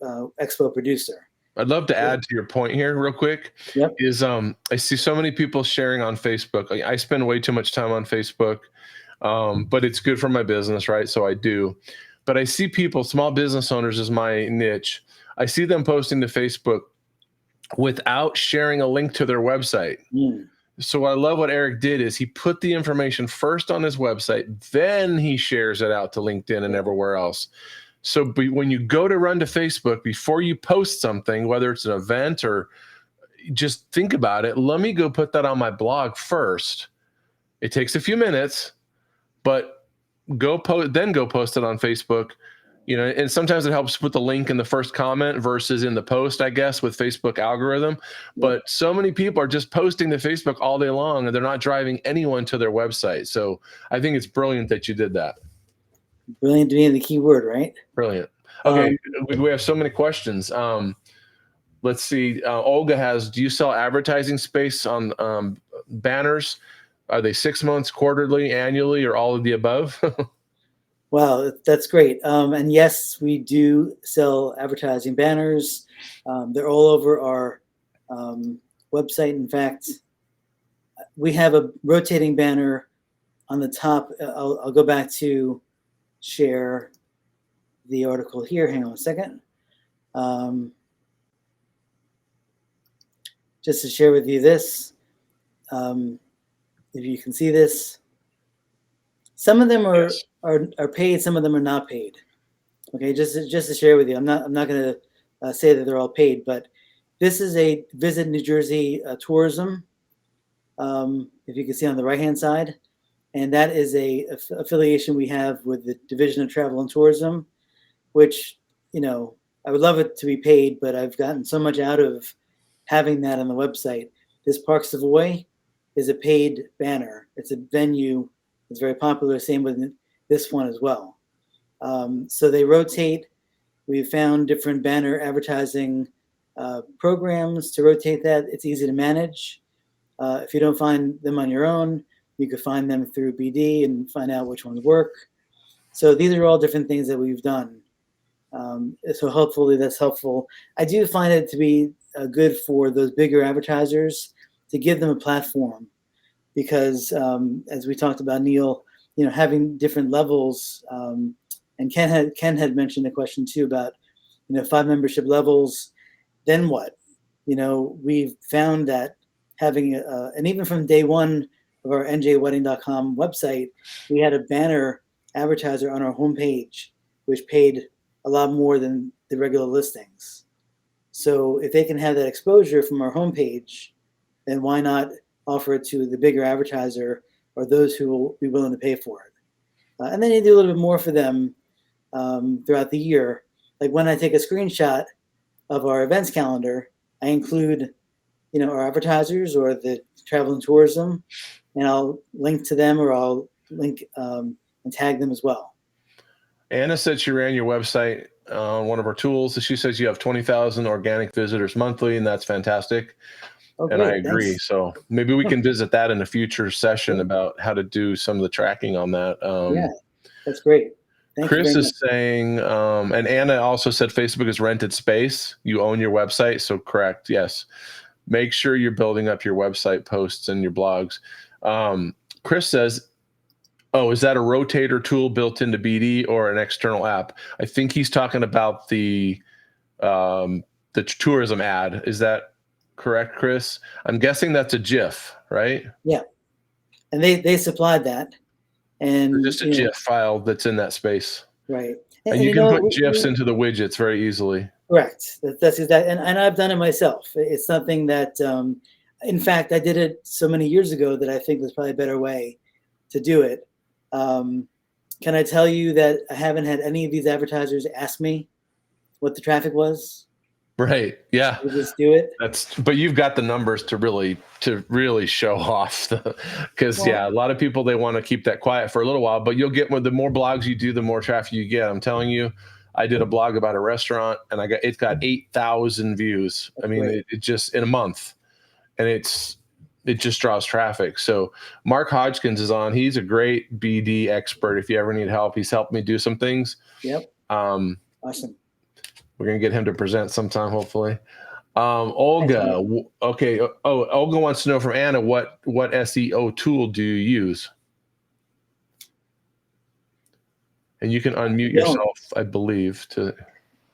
Speaker 2: expo producer.
Speaker 1: I'd love to add to your point here real quick.
Speaker 2: Yep.
Speaker 1: Is I see so many people sharing on Facebook. I spend way too much time on Facebook, but it's good for my business, right? So I do. But I see people, small business owners is my niche. I see them posting to Facebook without sharing a link to their website. So I love what Erik did is he put the information first on his website, then he shares it out to LinkedIn and everywhere else. So when you go to run to Facebook, before you post something, whether it's an event or just think about it, let me go put that on my blog first. It takes a few minutes, but go post it on Facebook. And sometimes it helps put the link in the first comment versus in the post, I guess, with Facebook algorithm. But so many people are just posting to Facebook all day long, and they're not driving anyone to their website. So I think it's brilliant that you did that.
Speaker 2: Brilliant being the key word, right?
Speaker 1: Brilliant. Okay, we have so many questions. Let's see. Olga has, do you sell advertising space on banners? Are they 6 months, quarterly, annually, or all of the above?
Speaker 2: Wow, that's great. And yes, we do sell advertising banners. They're all over our website. In fact, we have a rotating banner on the top. I'll go back to share the article here. Hang on a second. Just to share with you this, if you can see this, some of them are paid, some of them are not paid. Okay, just to share with you, I'm not going to say that they're all paid, but this is a Visit New Jersey tourism. If you can see on the right hand side, and that is a affiliation we have with the Division of Travel and Tourism, which I would love it to be paid, but I've gotten so much out of having that on the website. This Park Savoy is a paid banner. It's a venue. It's very popular. Same with this one as well. So they rotate. We've found different banner advertising programs to rotate that. It's easy to manage. If you don't find them on your own, you could find them through BD and find out which ones work. So these are all different things that we've done. So hopefully that's helpful. I do find it to be good for those bigger advertisers to give them a platform, because as we talked about, Neil, having different levels, and Ken had mentioned a question too about 5 membership levels. Then what? We've found that having and even from day one of our njwedding.com website, we had a banner advertiser on our homepage, which paid a lot more than the regular listings. So if they can have that exposure from our homepage, then why not offer it to the bigger advertiser or those who will be willing to pay for it. And then you do a little bit more for them throughout the year. Like when I take a screenshot of our events calendar, I include, our advertisers or the travel and tourism, and I'll link to them, or I'll link and tag them as well.
Speaker 1: Anna said she ran your website on one of her tools. She says you have 20,000 organic visitors monthly, and that's fantastic.
Speaker 2: Oh,
Speaker 1: and I
Speaker 2: great,
Speaker 1: agree.
Speaker 2: thanks.
Speaker 1: So maybe we can visit that in a future session about how to do some of the tracking on that.
Speaker 2: Yeah, that's great. Thank you
Speaker 1: Chris
Speaker 2: very
Speaker 1: is saying, and Anna also said Facebook is rented space. You own your website. So correct. Yes. Make sure you're building up your website posts and your blogs. Chris says, oh, is that a rotator tool built into BD or an external app? I think he's talking about the tourism ad. Is that correct, Chris? I'm guessing that's a GIF, right?
Speaker 2: Yeah. And they supplied that. And
Speaker 1: just a GIF file that's in that space.
Speaker 2: Right.
Speaker 1: And you can put GIFs into the widgets very easily.
Speaker 2: Correct. That's exactly, and I've done it myself. It's something that, in fact, I did it so many years ago that I think there's probably a better way to do it. Can I tell you that I haven't had any of these advertisers ask me what the traffic was?
Speaker 1: Right. Yeah.
Speaker 2: We'll just do it.
Speaker 1: But you've got the numbers to really show off, because a lot of people, they want to keep that quiet for a little while, but you'll get the more blogs you do, the more traffic you get. I'm telling you, I did a blog about a restaurant and it's got 8,000 views.
Speaker 2: That's
Speaker 1: I mean, it just in a month, and it just draws traffic. So Mark Hodgkins is on. He's a great BD expert. If you ever need help, he's helped me do some things.
Speaker 2: Yep. Awesome.
Speaker 1: We're going to get him to present sometime, hopefully. Olga. Okay. Oh, Olga wants to know from Anna, what SEO tool do you use? And you can unmute yourself, I believe.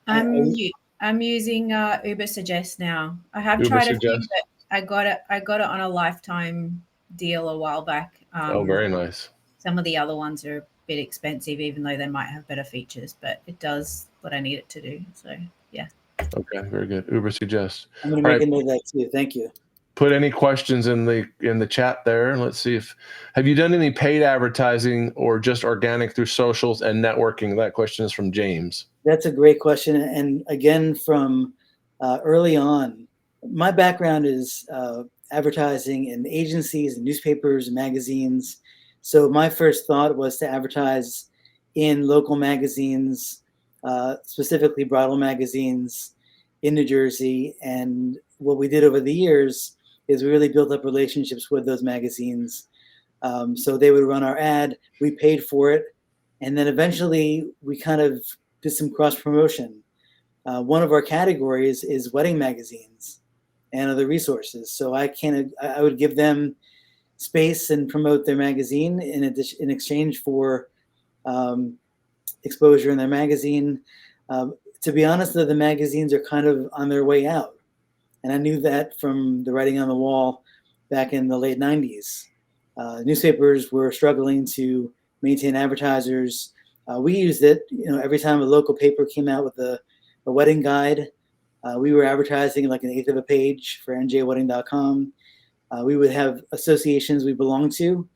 Speaker 3: I'm using Uber Suggest now. I have tried a few, but I got it on a lifetime deal a while back.
Speaker 1: Oh, very nice.
Speaker 3: Some of the other ones are a bit expensive, even though they might have better features, but it does what I need it to do. So yeah.
Speaker 1: Okay, very good. Uber Suggest.
Speaker 2: I'm going to make a note of that too. Thank you.
Speaker 1: Put any questions in the chat there. Let's see have you done any paid advertising or just organic through socials and networking? That question is from James.
Speaker 2: That's a great question. And again, from early on, my background is advertising in agencies and newspapers and magazines. So my first thought was to advertise in local magazines, specifically bridal magazines in New Jersey. And what we did over the years is we really built up relationships with those magazines. So they would run our ad, we paid for it. And then eventually we kind of did some cross promotion. One of our categories is wedding magazines and other resources. So I would give them space and promote their magazine in exchange for exposure in their magazine. To be honest, though, the magazines are kind of on their way out. And I knew that from the writing on the wall back in the late 90s. Newspapers were struggling to maintain advertisers. We used it, every time a local paper came out with a wedding guide, we were advertising like an eighth of a page for njwedding.com. We would have associations we belonged to,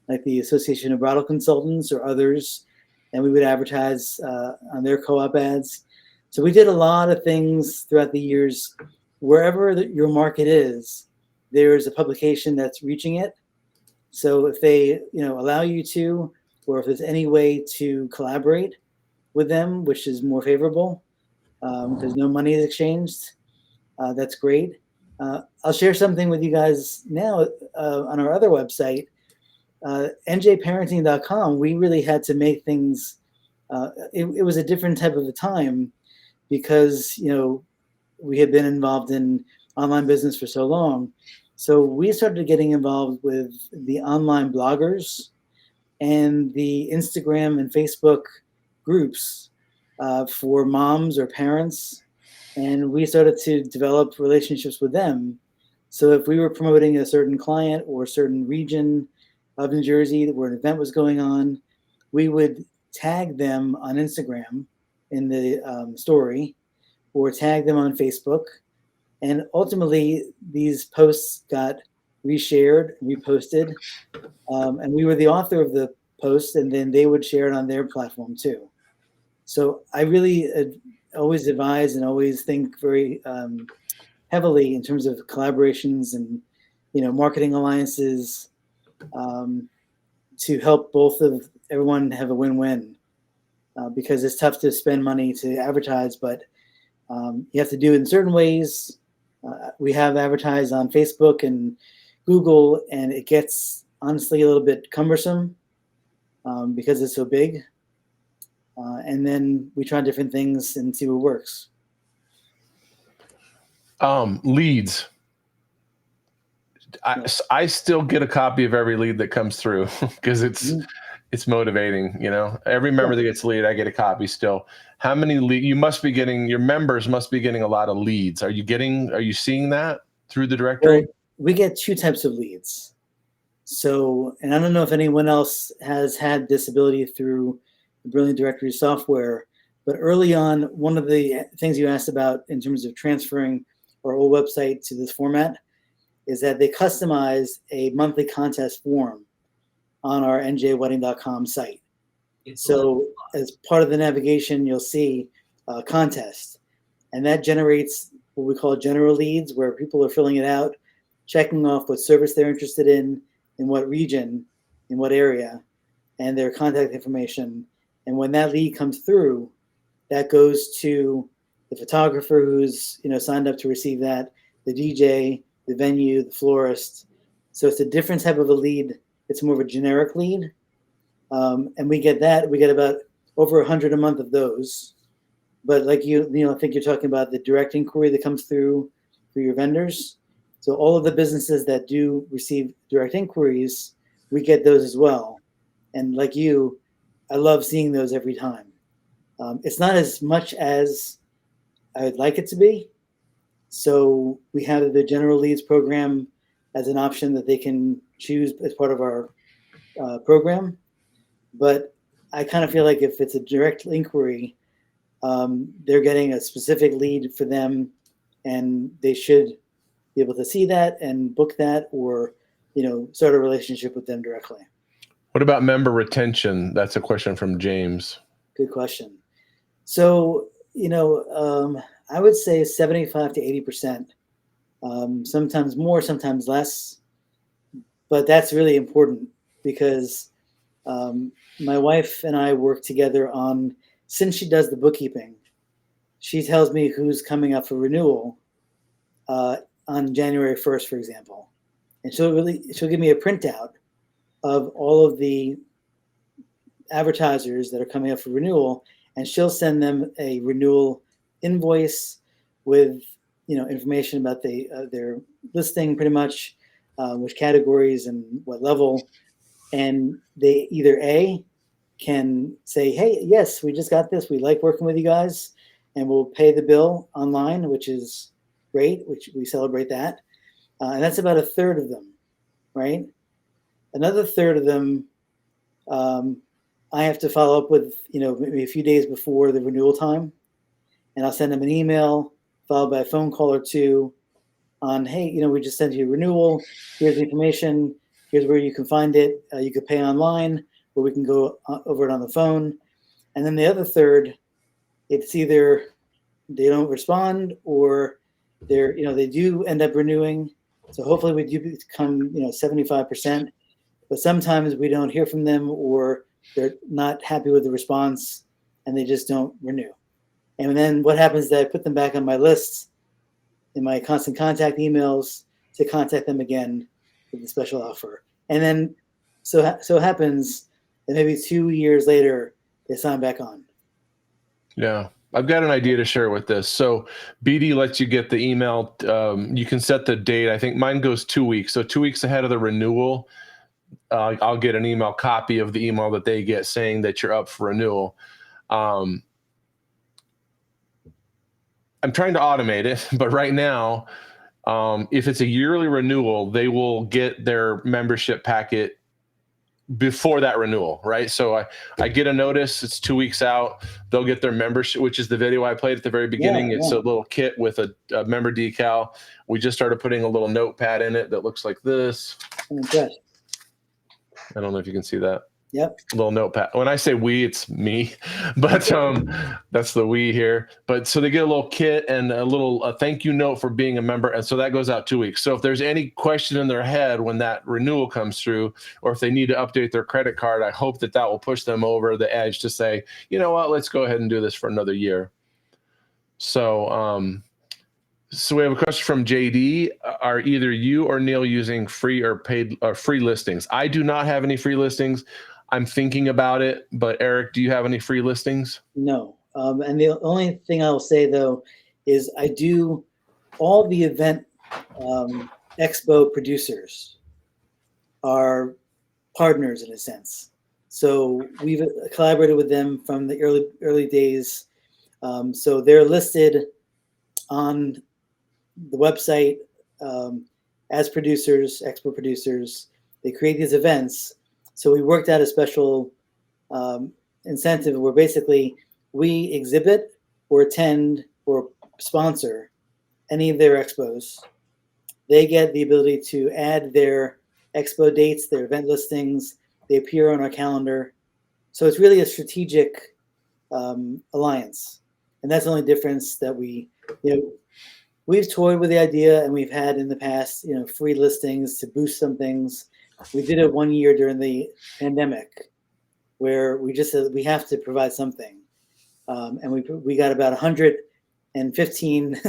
Speaker 2: like the Association of Bridal Consultants or others, and we would advertise on their co-op ads. So we did a lot of things throughout the years. Wherever your market is, there's a publication that's reaching it. So if they, allow you to, or if there's any way to collaborate with them, which is more favorable, because no money is exchanged, that's great. I'll share something with you guys now on our other website, njparenting.com. We really had to make things. It was a different type of a time because we had been involved in online business for so long. So we started getting involved with the online bloggers and the Instagram and Facebook groups for moms or parents. And we started to develop relationships with them. So if we were promoting a certain client or a certain region of New Jersey where an event was going on, we would tag them on Instagram in the story, or tag them on Facebook. And ultimately, these posts got reshared, reposted, and we were the author of the post, and then they would share it on their platform too. So I really always advise and always think very heavily in terms of collaborations and marketing alliances to help both of everyone have a win-win, because it's tough to spend money to advertise, but you have to do it in certain ways. We have advertised on Facebook and Google, and it gets honestly a little bit cumbersome because it's so big. And then we try different things and see what works.
Speaker 1: Leads. I still get a copy of every lead that comes through because it's motivating. Every member that gets a lead, I get a copy still. How many leads you must be getting? Your members must be getting a lot of leads. Are you seeing that through the directory?
Speaker 2: Well, we get two types of leads. So, and I don't know if anyone else has had this ability through the Brilliant Directory software, but early on, one of the things you asked about in terms of transferring our old website to this format is that they customize a monthly contest form on our njwedding.com site. So as part of the navigation, you'll see a contest, and that generates what we call general leads, where people are filling it out, checking off what service they're interested in what region, in what area, and their contact information. And when that lead comes through, that goes to the photographer who's signed up to receive that, the DJ, the venue, the florist. So it's a different type of a lead. It's more of a generic lead. And we get about over 100 a month of those. But like I think you're talking about the direct inquiry that comes through your vendors. So all of the businesses that do receive direct inquiries, we get those as well. And like you, I love seeing those every time. It's not as much as I would like it to be. So we have the general leads program as an option that they can choose as part of our program. But I kind of feel like if it's a direct inquiry, they're getting a specific lead for them, and they should be able to see that and book that, or start a relationship with them directly.
Speaker 1: What about member retention? That's a question from James.
Speaker 2: Good question. So I would say 75 to 80%. Sometimes more, sometimes less, but that's really important because my wife and I work together on, since she does the bookkeeping, she tells me who's coming up for renewal on January 1st, for example. And she'll give me a printout of all of the advertisers that are coming up for renewal, and she'll send them a renewal invoice with information about their listing, pretty much which categories and what level. And they either A, can say, hey, yes, we just got this, we like working with you guys, and we'll pay the bill online, which is great, which we celebrate that. And that's about a third of them, right? Another third of them, I have to follow up with, maybe a few days before the renewal time, and I'll send them an email followed by a phone call or two on, hey, we just sent you a renewal. Here's the information. Here's where you can find it. You could pay online, or we can go over it on the phone. And then the other third, it's either they don't respond, or they do end up renewing. So hopefully we do become 75%, but sometimes we don't hear from them, or they're not happy with the response and they just don't renew. And then what happens is I put them back on my list in my constant contact emails to contact them again with the special offer. And then so it happens that maybe 2 years later they sign back on.
Speaker 1: Yeah. I've got an idea to share with this. So BD lets you get the email. You can set the date. I think mine goes 2 weeks. So 2 weeks ahead of the renewal, I'll get an email copy of the email that they get saying that you're up for renewal. I'm trying to automate it, but right now, if it's a yearly renewal, they will get their membership packet before that renewal, right? So I get a notice, it's 2 weeks out. They'll get their membership, which is the video I played at the very beginning.
Speaker 2: Yeah,
Speaker 1: it's
Speaker 2: yeah.
Speaker 1: a little kit with a member decal. We just started putting a little notepad in it that looks like this.
Speaker 2: I'm impressed.
Speaker 1: I don't know if you can see that.
Speaker 2: Yep.
Speaker 1: Little notepad. When I say we, it's me, but that's the we here. But so they get a little kit and a little thank you note for being a member, and so that goes out 2 weeks. So if there's any question in their head when that renewal comes through, or if they need to update their credit card, I hope that will push them over the edge to say, you know what, let's go ahead and do this for another year. So so we have a question from JD. Are either you or Neil using free or paid or free listings? I do not have any free listings. I'm thinking about it, but Eric, do you have any free listings?
Speaker 2: No. And the only thing I'll say though is I do all the event expo producers are partners in a sense. So we've collaborated with them from the early days. So they're listed on the website as producers, expo producers. They create these events. So we worked out a special incentive where basically we exhibit or attend or sponsor any of their expos. They get the ability to add their expo dates, their event listings. They appear on our calendar. So it's really a strategic alliance. And that's the only difference that we've toyed with the idea, and we've had in the past, free listings to boost some things. We did it 1 year during the pandemic where we just said we have to provide something. And we got about 115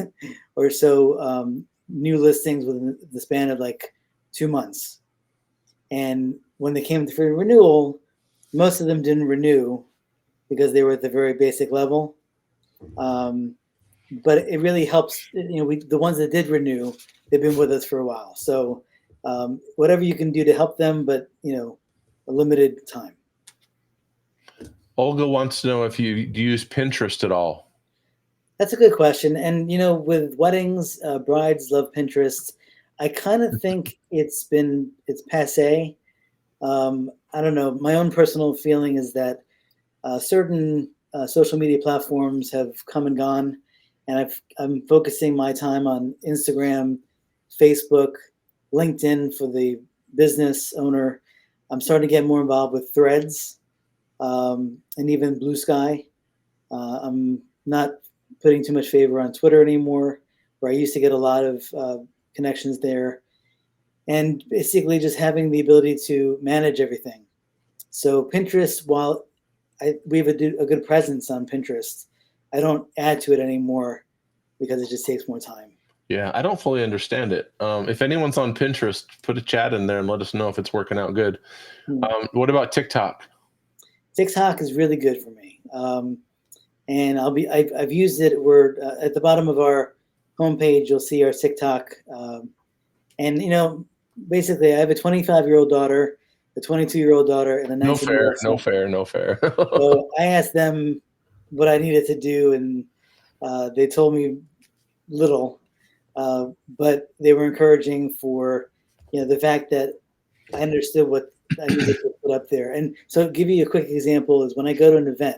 Speaker 2: or so new listings within the span of like 2 months. And when they came to free renewal, most of them didn't renew because they were at the very basic level. But it really helps, the ones that did renew, they've been with us for a while. So whatever you can do to help them, but a limited time.
Speaker 1: Olga wants to know if you use Pinterest at all. That's
Speaker 2: a good question. And with weddings, brides love Pinterest. I kind of think it's passe. I don't know. My own personal feeling is that certain social media platforms have come and gone, and I'm focusing my time on Instagram, Facebook, LinkedIn for the business owner. I'm starting to get more involved with Threads and even Blue Sky. I'm not putting too much favor on Twitter anymore, where I used to get a lot of connections there. And basically just having the ability to manage everything. So Pinterest, while we have a good presence on Pinterest, I don't add to it anymore because it just takes more time.
Speaker 1: Yeah, I don't fully understand it. If anyone's on Pinterest, put a chat in there and let us know if it's working out good. What about TikTok?
Speaker 2: TikTok is really good for me. And I've used it. We're at the bottom of our homepage, you'll see our TikTok. And basically I have a 25-year-old daughter, a 22-year-old daughter, and a 19-year-old son.
Speaker 1: No fair.
Speaker 2: So I asked them what I needed to do, and they told me little, but they were encouraging for the fact that I understood what I needed to put up there. And so, to give you a quick example, is when I go to an event,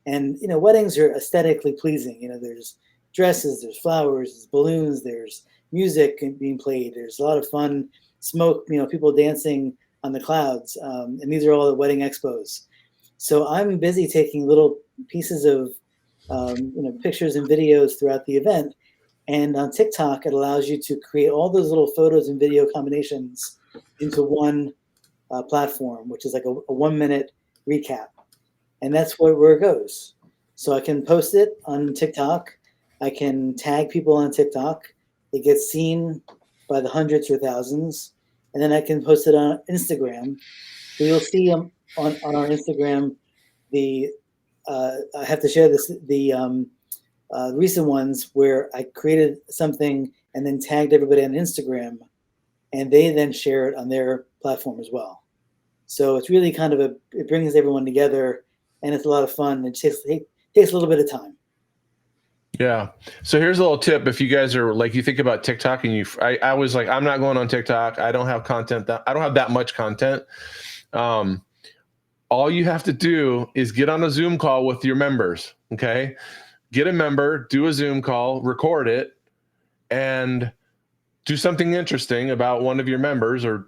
Speaker 2: and weddings are aesthetically pleasing. There's dresses, there's flowers, there's balloons, there's music being played. There's a lot of fun, smoke, people dancing on the clouds. And these are all the wedding expos. So I'm busy taking little pieces of, pictures and videos throughout the event. And on TikTok, it allows you to create all those little photos and video combinations into one platform, which is like a 1 minute recap. And that's where it goes. So I can post it on TikTok. I can tag people on TikTok. It gets seen by the hundreds or thousands, and then I can post it on Instagram. So you'll see on our Instagram I have to share the recent ones where I created something and then tagged everybody on Instagram, and they then share it on their platform as well. So it's really kind of it brings everyone together, and it's a lot of fun. It takes a little bit of time.
Speaker 1: Yeah. So here's a little tip. If you guys are like, you think about TikTok and I was like, I'm not going on TikTok. I don't have content I don't have that much content. All you have to do is get on a Zoom call with your members. Okay. Get a member, do a Zoom call, record it, and do something interesting about one of your members, or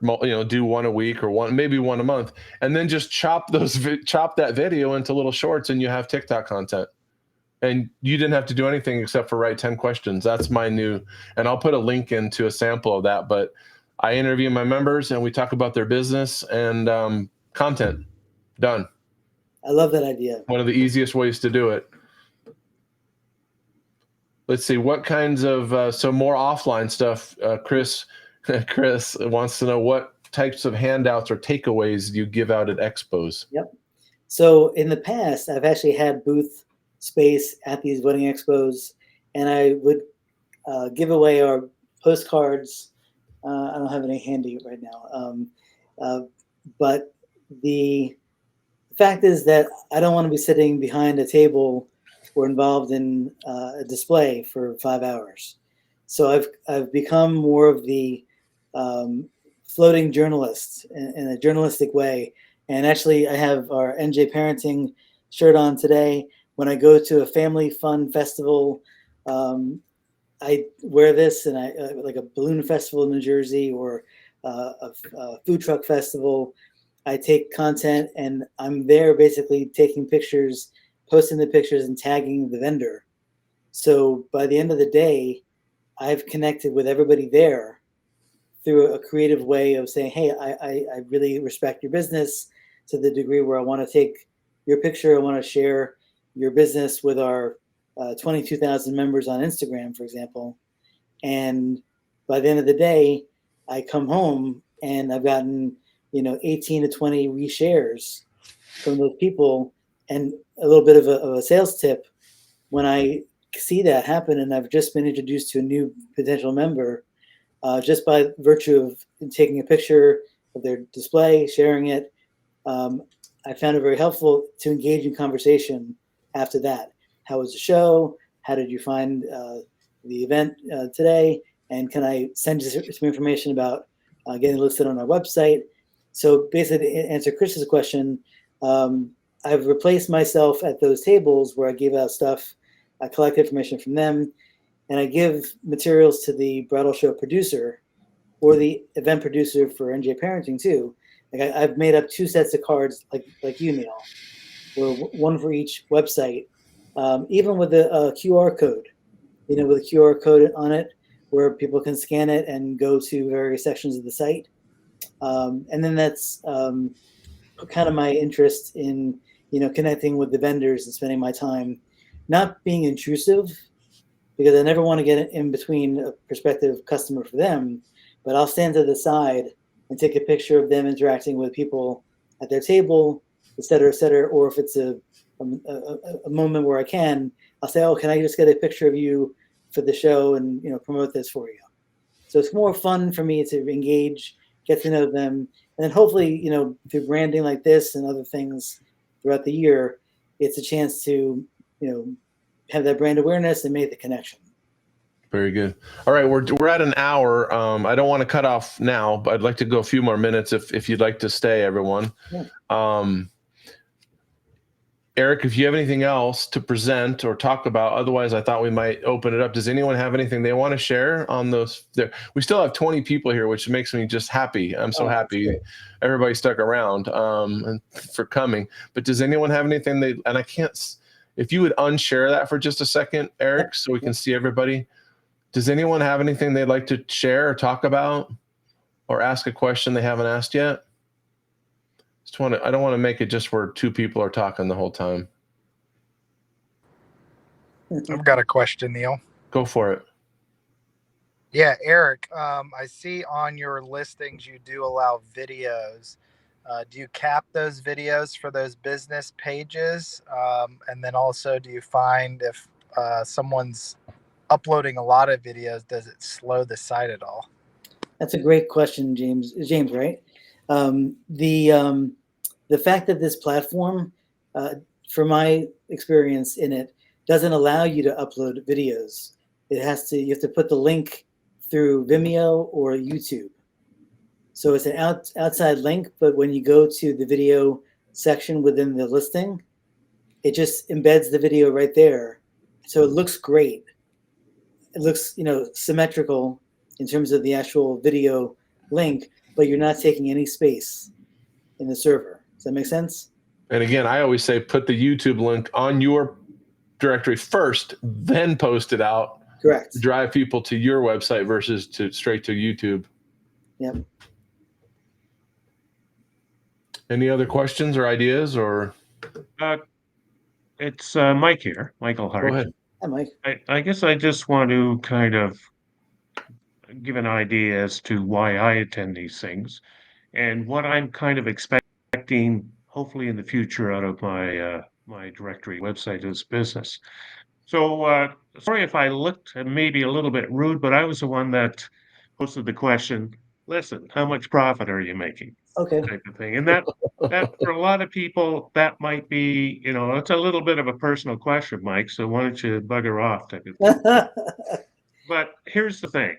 Speaker 1: do one a week or maybe one a month, and then just chop that video into little shorts, and you have TikTok content. And you didn't have to do anything except for write 10 questions. That's my new, and I'll put a link into a sample of that. But I interview my members and we talk about their business and content. Done.
Speaker 2: I love that idea.
Speaker 1: One of the easiest ways to do it. Let's see, what kinds of, so more offline stuff, Chris wants to know what types of handouts or takeaways you give out at expos.
Speaker 2: Yep. So in the past, I've actually had booth space at these wedding expos, and I would give away our postcards. I don't have any handy right now. But the fact is that I don't want to be sitting behind a table or involved in a display for 5 hours. So I've become more of the floating journalist in a journalistic way. And actually, I have our NJ Parenting shirt on today. When I go to a family fun festival, I wear this, and I like a balloon festival in New Jersey or a food truck festival. I take content, and I'm there basically taking pictures, posting the pictures, and tagging the vendor. So by the end of the day, I've connected with everybody there through a creative way of saying, hey, I really respect your business to the degree where I want to take your picture. I want to share your business with our 22,000 members on Instagram, for example. And by the end of the day, I come home and I've gotten 18 to 20 reshares from those people, and a little bit of a sales tip when I see that happen. And I've just been introduced to a new potential member just by virtue of taking a picture of their display, sharing it. I found it very helpful to engage in conversation after that. How was the show? How did you find the event today? And can I send you some information about getting listed on our website? So basically, to answer Chris's question, I've replaced myself at those tables where I give out stuff, I collect information from them, and I give materials to the bridal show producer or the event producer for NJ Parenting too. Like I've made up 2 sets of cards, like you, Neil, or one for each website, even with a QR code, with a QR code on it where people can scan it and go to various sections of the site. And then that's kind of my interest in, connecting with the vendors and spending my time not being intrusive, because I never want to get in between a prospective customer for them, but I'll stand to the side and take a picture of them interacting with people at their table, et cetera, et cetera. Or if it's a moment where I can, I'll say, oh, can I just get a picture of you for the show and, promote this for you? So it's more fun for me to engage, get to know them. And then hopefully, through branding like this and other things throughout the year, it's a chance to, have that brand awareness and make the connection.
Speaker 1: Very good. All right, we're at an hour. I don't want to cut off now, but I'd like to go a few more minutes if you'd like to stay, everyone. Yeah. Erik, if you have anything else to present or talk about, otherwise I thought we might open it up. Does anyone have anything they want to share on those? We still have 20 people here, which makes me just happy. I'm so happy everybody stuck around and for coming. But does anyone have anything and I can't, if you would unshare that for just a second, Erik, so we can see everybody. Does anyone have anything they'd like to share or talk about or ask a question they haven't asked yet? I don't want to make it just where 2 people are talking the whole time.
Speaker 4: I've got a question, Neil.
Speaker 1: Go for it.
Speaker 4: Yeah, Erik, I see on your listings you do allow videos. Do you cap those videos for those business pages? And then also, do you find if someone's uploading a lot of videos, does it slow the site at all?
Speaker 2: That's a great question, James. James, right? The fact that this platform, for my experience in it, doesn't allow you to upload videos. You have to put the link through Vimeo or YouTube. So it's an outside link, but when you go to the video section within the listing, it just embeds the video right there. So it looks great. It looks, symmetrical in terms of the actual video link, but you're not taking any space in the server. Does that make sense?
Speaker 1: And again, I always say put the YouTube link on your directory first, then post it out.
Speaker 2: Correct.
Speaker 1: Drive people to your website versus straight to YouTube.
Speaker 2: Yep.
Speaker 1: Any other questions or ideas or?
Speaker 5: It's Mike here, Michael Hart.
Speaker 1: Go ahead.
Speaker 2: Hi, Mike.
Speaker 5: I guess I just want to kind of give an idea as to why I attend these things and what I'm kind of expecting, hopefully in the future, out of my directory website as business. So sorry if I looked maybe a little bit rude, but I was the one that posted the question, listen, how much profit are you making?
Speaker 2: Okay.
Speaker 5: Type of thing. And that for a lot of people, that might be, it's a little bit of a personal question, Mike. So why don't you bugger off type of thing. But here's the thing.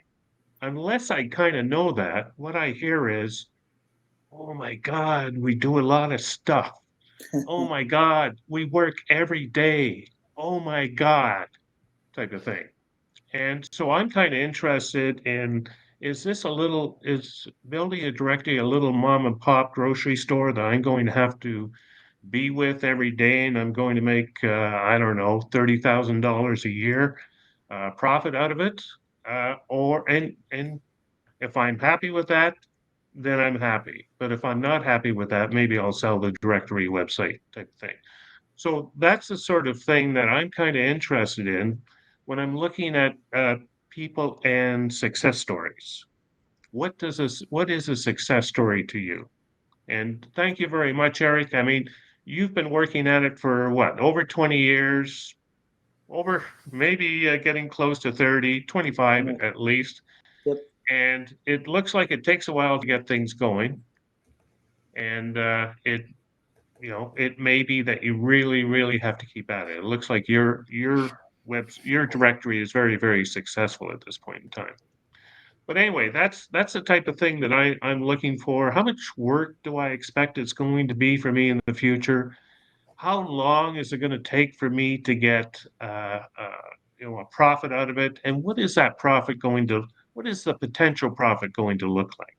Speaker 5: Unless I kind of know that, what I hear is, oh my God, we do a lot of stuff. Oh my God, we work every day. Oh my God, type of thing. And so I'm kind of interested in, is building a directory a little mom and pop grocery store that I'm going to have to be with every day and I'm going to make, I don't know, $30,000 a year profit out of it? And if I'm happy with that, then I'm happy. But if I'm not happy with that, maybe I'll sell the directory website type of thing. So that's the sort of thing that I'm kind of interested in when I'm looking at people and success stories. What is a success story to you? And thank you very much, Eric. I mean, you've been working at it for what, over 20 years, over maybe getting close to 30, 25 at least.
Speaker 2: Yep.
Speaker 5: And it looks like it takes a while to get things going. And it may be that you really, really have to keep at it. It looks like your directory is very, very successful at this point in time. But anyway, that's the type of thing that I'm looking for. How much work do I expect it's going to be for me in the future? How long is it going to take for me to get a profit out of it? And what is the potential profit going to look like?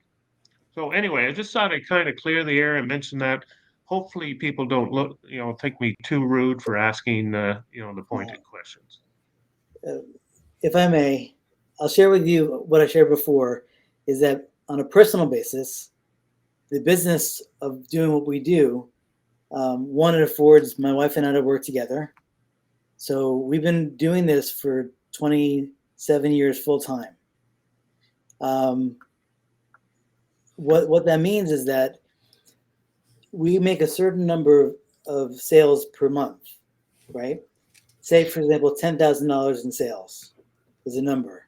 Speaker 5: So anyway, I just thought I'd kind of clear the air and mention that. Hopefully people don't think me too rude for asking, the pointed questions.
Speaker 2: If I may, I'll share with you what I shared before, is that on a personal basis, the business of doing what we do, one, it affords my wife and I to work together. So we've been doing this for 27 years full time. What that means is that we make a certain number of sales per month, right? Say, for example, $10,000 in sales is a number.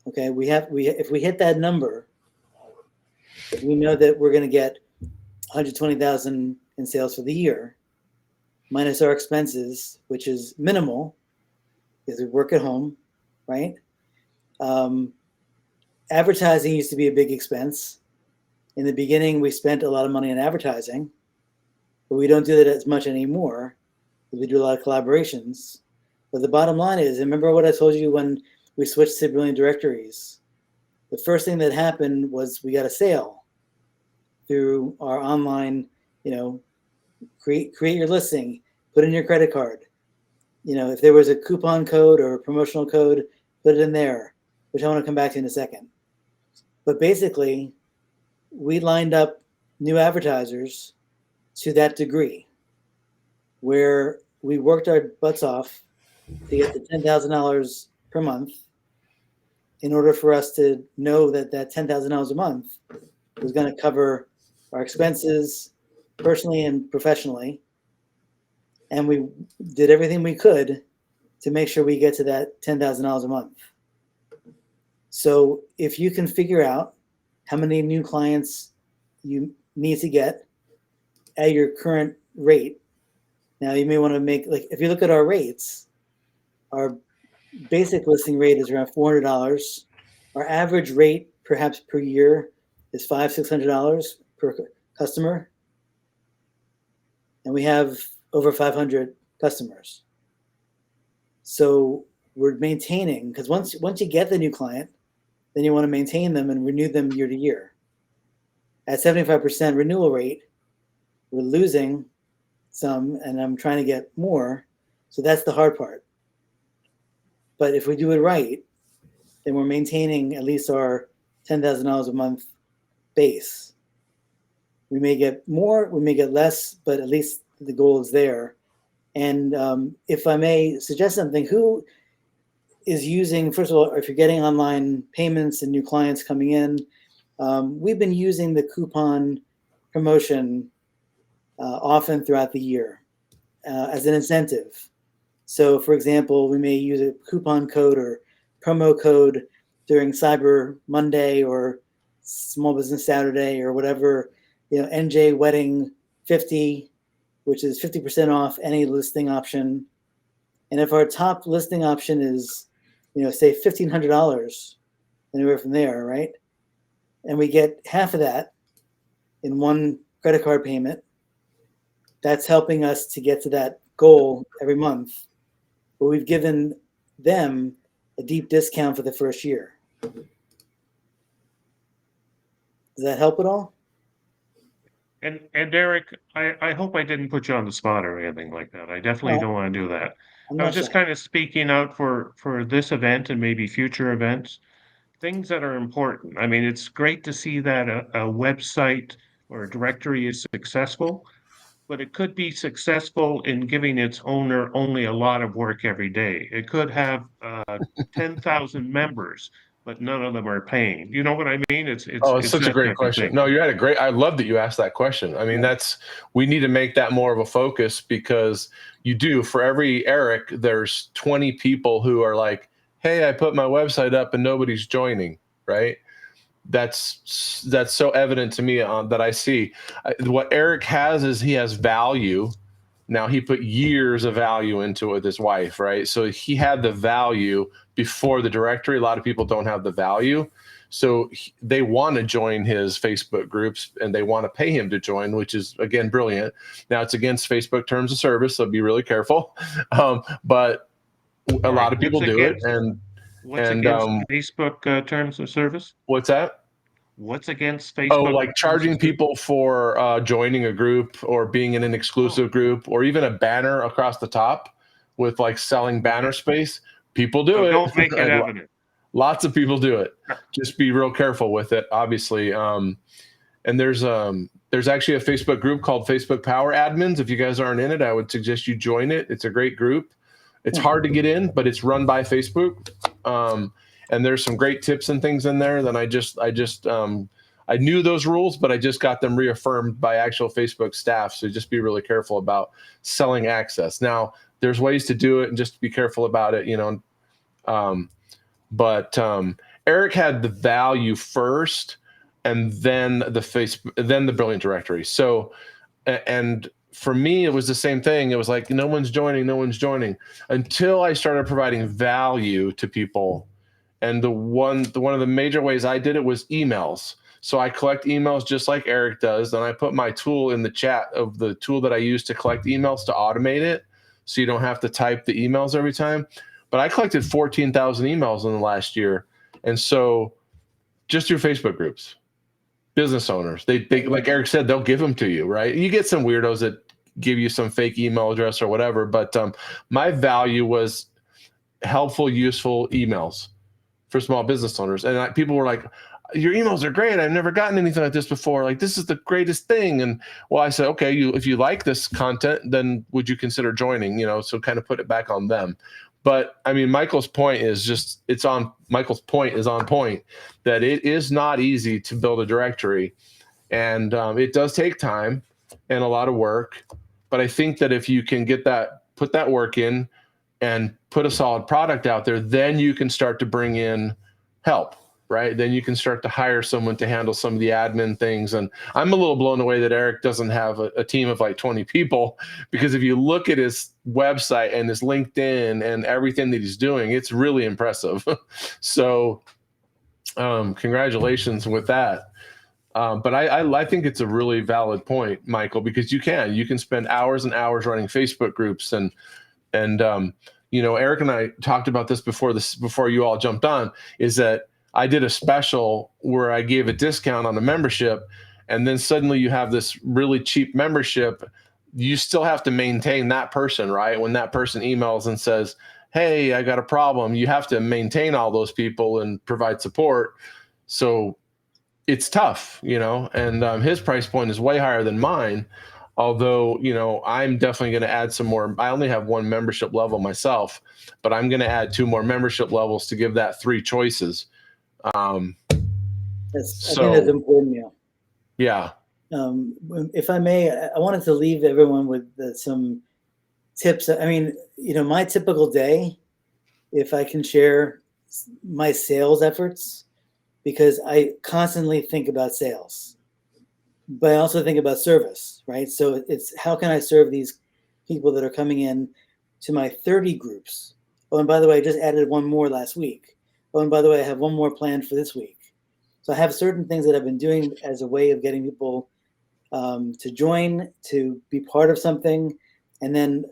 Speaker 2: Okay, if we hit that number, we know that we're going to get 120,000 in sales for the year, minus our expenses, which is minimal because we work at home, right? Advertising used to be a big expense. In the beginning, we spent a lot of money on advertising, but we don't do that as much anymore because we do a lot of collaborations. But the bottom line is, remember what I told you when we switched to Brilliant Directories? The first thing that happened was we got a sale through our online, create your listing, put in your credit card. If there was a coupon code or a promotional code, put it in there, which I want to come back to in a second. But basically, we lined up new advertisers to that degree where we worked our butts off to get to $10,000 per month in order for us to know that $10,000 a month was going to cover our expenses personally and professionally. And we did everything we could to make sure we get to that $10,000 a month. So if you can figure out how many new clients you need to get at your current rate, now you may want to make, if you look at our rates, our basic listing rate is around $400. Our average rate, perhaps per year, is $500-600 per customer, and we have over 500 customers. So we're maintaining, because once you get the new client, then you want to maintain them and renew them year to year. At 75% renewal rate, we're losing some, and I'm trying to get more. So that's the hard part. But if we do it right, then we're maintaining at least our $10,000 a month base. We may get more, we may get less, but at least the goal is there. And if I may suggest something, who is using, first of all, if you're getting online payments and new clients coming in, we've been using the coupon promotion often throughout the year as an incentive. So for example, we may use a coupon code or promo code during Cyber Monday or Small Business Saturday or whatever, NJ Wedding 50, which is 50% off any listing option. And if our top listing option is, say $1,500, anywhere from there, right? And we get half of that in one credit card payment, that's helping us to get to that goal every month. But we've given them a deep discount for the first year. Does that help at all?
Speaker 5: And Erik, I hope I didn't put you on the spot or anything like that. I definitely don't want to do that. I was just kind of speaking out for this event and maybe future events, things that are important. I mean, it's great to see that a website or a directory is successful, but it could be successful in giving its owner only a lot of work every day. It could have 10,000 members, but none of them are paying. You know what I mean? It's
Speaker 1: such a great question. No, you had a great, I love that you asked that question. I mean, we need to make that more of a focus, because you do, for every Erik, there's 20 people who are like, hey, I put my website up and nobody's joining, right? That's so evident to me that I see. What Erik has is he has value. Now, he put years of value into it with his wife, right? So he had the value before the directory. A lot of people don't have the value. So they want to join his Facebook groups and they want to pay him to join, which is, again, brilliant. Now, it's against Facebook terms of service, so be really careful. But a lot of people do it. And
Speaker 5: what's against Facebook terms of service?
Speaker 1: What's that?
Speaker 5: What's against Facebook?
Speaker 1: Oh, like charging people for joining a group or being in an exclusive group, or even a banner across the top with like selling banner space. People do it.
Speaker 5: Don't make it evident.
Speaker 1: Lots of people do it. Just be real careful with it, obviously. And there's actually a Facebook group called Facebook Power Admins. If you guys aren't in it, I would suggest you join it. It's a great group. It's hard to get in, but it's run by Facebook. And there's some great tips and things in there. Then I knew those rules, but I just got them reaffirmed by actual Facebook staff. So just be really careful about selling access. Now, there's ways to do it, and just be careful about it, But Erik had the value first, and then the brilliant directory. So, and for me, it was the same thing. It was like, no one's joining until I started providing value to people. And one of the major ways I did it was emails. So I collect emails just like Erik does. Then I put my tool in the chat of the tool that I use to collect emails to automate it, so you don't have to type the emails every time. But I collected 14,000 emails in the last year. And so just through Facebook groups, business owners, they like Erik said, they'll give them to you, right? You get some weirdos that give you some fake email address or whatever. But my value was helpful, useful emails for small business owners. And people were like, your emails are great. I've never gotten anything like this before. Like, this is the greatest thing. And well, I said, okay, if you like this content, then would you consider joining? So kind of put it back on them. But I mean, Michael's point is on point, that it is not easy to build a directory, and it does take time and a lot of work. But I think that if you can put that work in and put a solid product out there, then you can start to bring in help, right? Then you can start to hire someone to handle some of the admin things. And I'm a little blown away that Erik doesn't have a team of like 20 people, because if you look at his website and his LinkedIn and everything that he's doing, it's really impressive. So congratulations with that. But I think it's a really valid point, Michael, because you can spend hours and hours running Facebook groups and Eric and I talked about this before you all jumped on, is that I did a special where I gave a discount on a membership, and then suddenly you have this really cheap membership. You still have to maintain that person, right? When that person emails and says, hey, I got a problem, you have to maintain all those people and provide support. So it's tough, and his price point is way higher than mine. Although, I'm definitely going to add some more. I only have one membership level myself, but I'm going to add 2 more membership levels to give that 3 choices.
Speaker 2: I think that's important.
Speaker 1: Yeah.
Speaker 2: If I may, I wanted to leave everyone with some tips. I mean, my typical day, if I can share my sales efforts, because I constantly think about sales, but I also think about service, right? So it's how can I serve these people that are coming in to my 30 groups? Oh, and by the way, I just added 1 more last week. Oh, and by the way, I have 1 more planned for this week. So I have certain things that I've been doing as a way of getting people to join, to be part of something, and then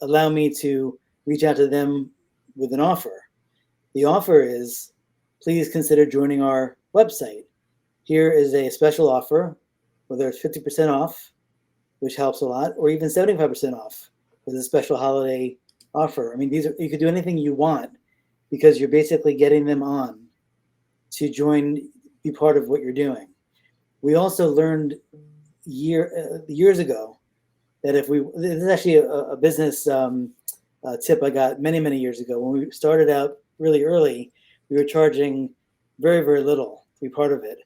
Speaker 2: allow me to reach out to them with an offer. The offer is, please consider joining our website. Here is a special offer, whether it's 50% off, which helps a lot, or even 75% off with a special holiday offer. I mean, you could do anything you want because you're basically getting them on to join, be part of what you're doing. We also learned years ago that this is actually a business tip I got many years ago. When we started out really early, we were charging very, very little to be part of it.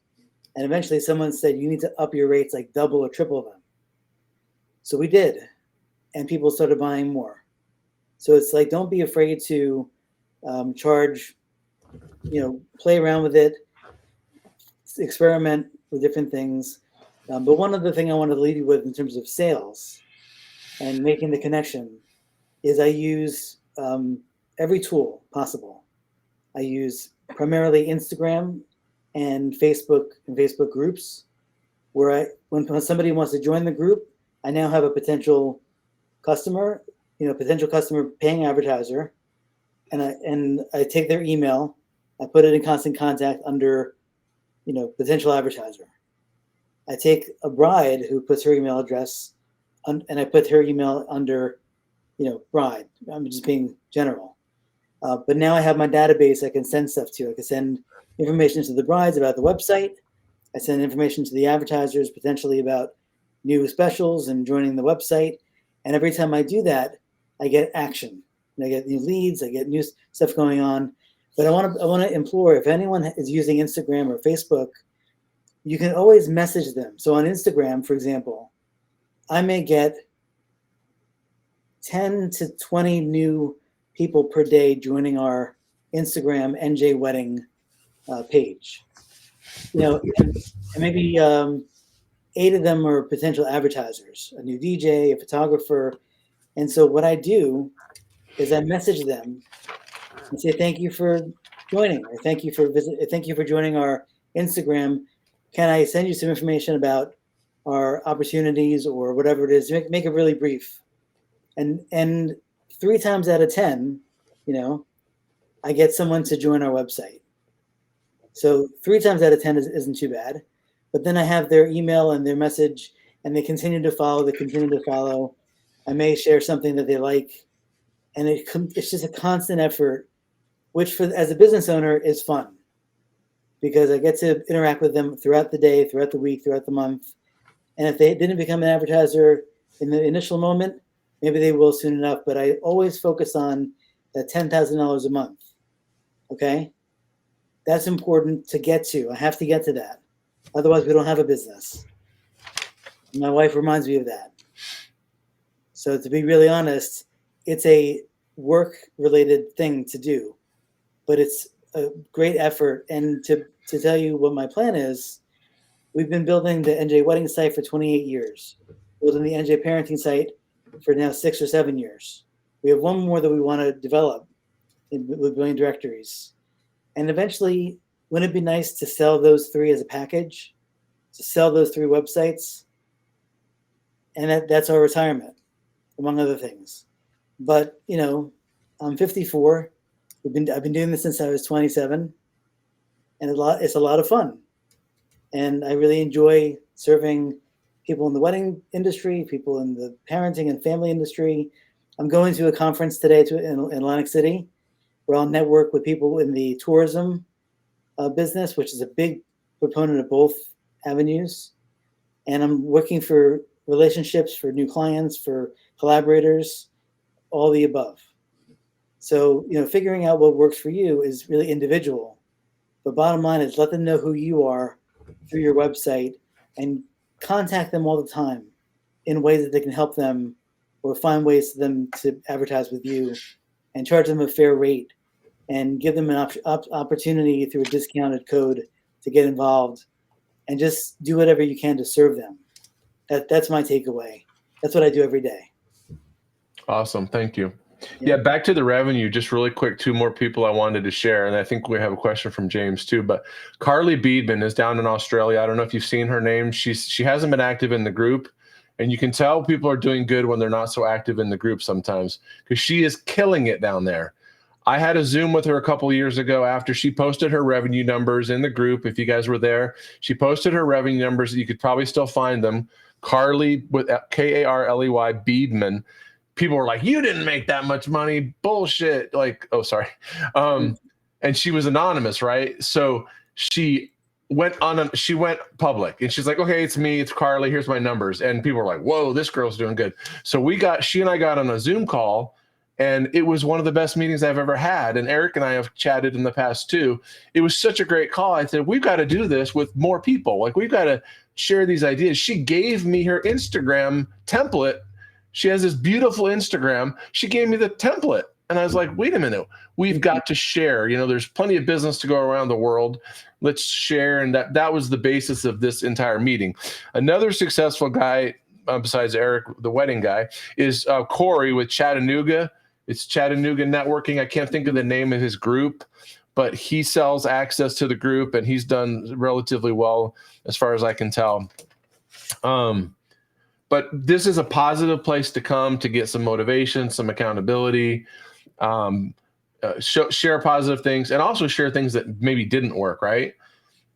Speaker 2: And eventually someone said, you need to up your rates like double or triple them. So we did, and people started buying more. So it's like, don't be afraid to charge, play around with it, experiment with different things. But one other thing I wanted to leave you with in terms of sales and making the connection is I use every tool possible. I use primarily Instagram and Facebook groups, where when somebody wants to join the group, I now have a potential customer, paying advertiser, and I take their email, I put it in constant contact under, potential advertiser. I take a bride who puts her email address, and I put her email under, bride. I'm just being general. But now I have my database I can send stuff to. I can send information to the brides about the website. I send information to the advertisers potentially about new specials and joining the website. And every time I do that, I get action. I get new leads. I get new stuff going on. But I want to implore, if anyone is using Instagram or Facebook, you can always message them. So on Instagram, for example, I may get 10 to 20 new people per day joining our Instagram NJ Wedding page. And maybe 8 of them are potential advertisers, a new DJ, a photographer. And so what I do is I message them and say, thank you for joining, or thank you for joining our Instagram. Can I send you some information about our opportunities or whatever it is? Make it really brief. And 3 times out of 10, I get someone to join our website. So 3 times out of 10 isn't too bad. But then I have their email and their message, and they continue to follow. I may share something that they like. And it's just a constant effort, which as a business owner is fun, because I get to interact with them throughout the day, throughout the week, throughout the month. And if they didn't become an advertiser in the initial moment, maybe they will soon enough. But I always focus on that $10,000 a month. Okay? That's important to get to. I have to get to that. Otherwise, we don't have a business. My wife reminds me of that. So to be really honest, it's a work-related thing to do, but it's a great effort. And to tell you what my plan is, we've been building the NJ Wedding site for 28 years, building the NJ Parenting site for now 6 or 7 years. We have 1 more that we want to develop with Brilliant Directories. And eventually, wouldn't it be nice to sell those 3 as a package? to sell those 3 websites, and that's our retirement, among other things. But I'm 54. I've been doing this since I was 27, and it's a lot of fun, and I really enjoy serving people in the wedding industry, people in the parenting and family industry. I'm going to a conference today in Atlantic City, where I'll network with people in the tourism business, which is a big proponent of both avenues. And I'm looking for relationships, for new clients, for collaborators, all the above. So, figuring out what works for you is really individual. But bottom line is, let them know who you are through your website, and contact them all the time in ways that they can help them, or find ways for them to advertise with you, and charge them a fair rate, and give them an opportunity through a discounted code to get involved, and just do whatever you can to serve them. That's my takeaway. That's what I do every day.
Speaker 1: Awesome. Thank you. Yeah, back to the revenue, just really quick, 2 more people I wanted to share. And I think we have a question from James too, but Carly Beedman is down in Australia. I don't know if you've seen her name. She hasn't been active in the group, and you can tell people are doing good when they're not so active in the group sometimes, because she is killing it down there. I had a Zoom with her a couple of years ago after she posted her revenue numbers in the group. If you guys were there, she posted her revenue numbers. You could probably still find them. Carly, with Karley Beedman. People were like, "You didn't make that much money, bullshit." Like, oh, sorry. And she was anonymous, right? So she went public, and she's like, "Okay, it's me, it's Carly. Here's my numbers." And people were like, "Whoa, this girl's doing good." So she and I got on a Zoom call, and it was one of the best meetings I've ever had. And Erik and I have chatted in the past too. It was such a great call. I said, we've got to do this with more people. Like, we've got to share these ideas. She gave me her Instagram template. She has this beautiful Instagram. She gave me the template. And I was like, wait a minute, we've got to share. There's plenty of business to go around the world. Let's share. And that was the basis of this entire meeting. Another successful guy, besides Erik, the wedding guy, is Corey with Chattanooga. It's Chattanooga Networking. I can't think of the name of his group, but he sells access to the group, and he's done relatively well as far as I can tell. But this is a positive place to come to get some motivation, some accountability, share positive things, and also share things that maybe didn't work, right?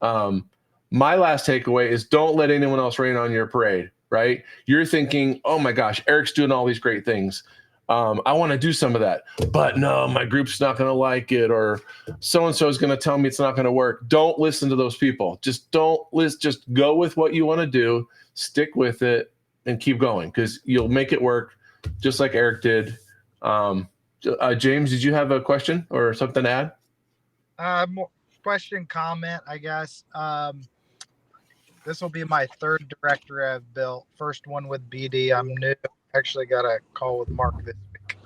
Speaker 1: My last takeaway is, don't let anyone else rain on your parade, right? You're thinking, oh my gosh, Erik's doing all these great things. I want to do some of that, but no, my group's not going to like it, or so-and-so is going to tell me it's not going to work. Don't listen to those people. Just don't listen. Just go with what you want to do, stick with it, and keep going, because you'll make it work, just like Erik did. James, did you have a question or something to add?
Speaker 4: Question, comment, I guess. This will be my 3rd directory I've built. First one with BD. I'm new. Actually got a call with Mark this week.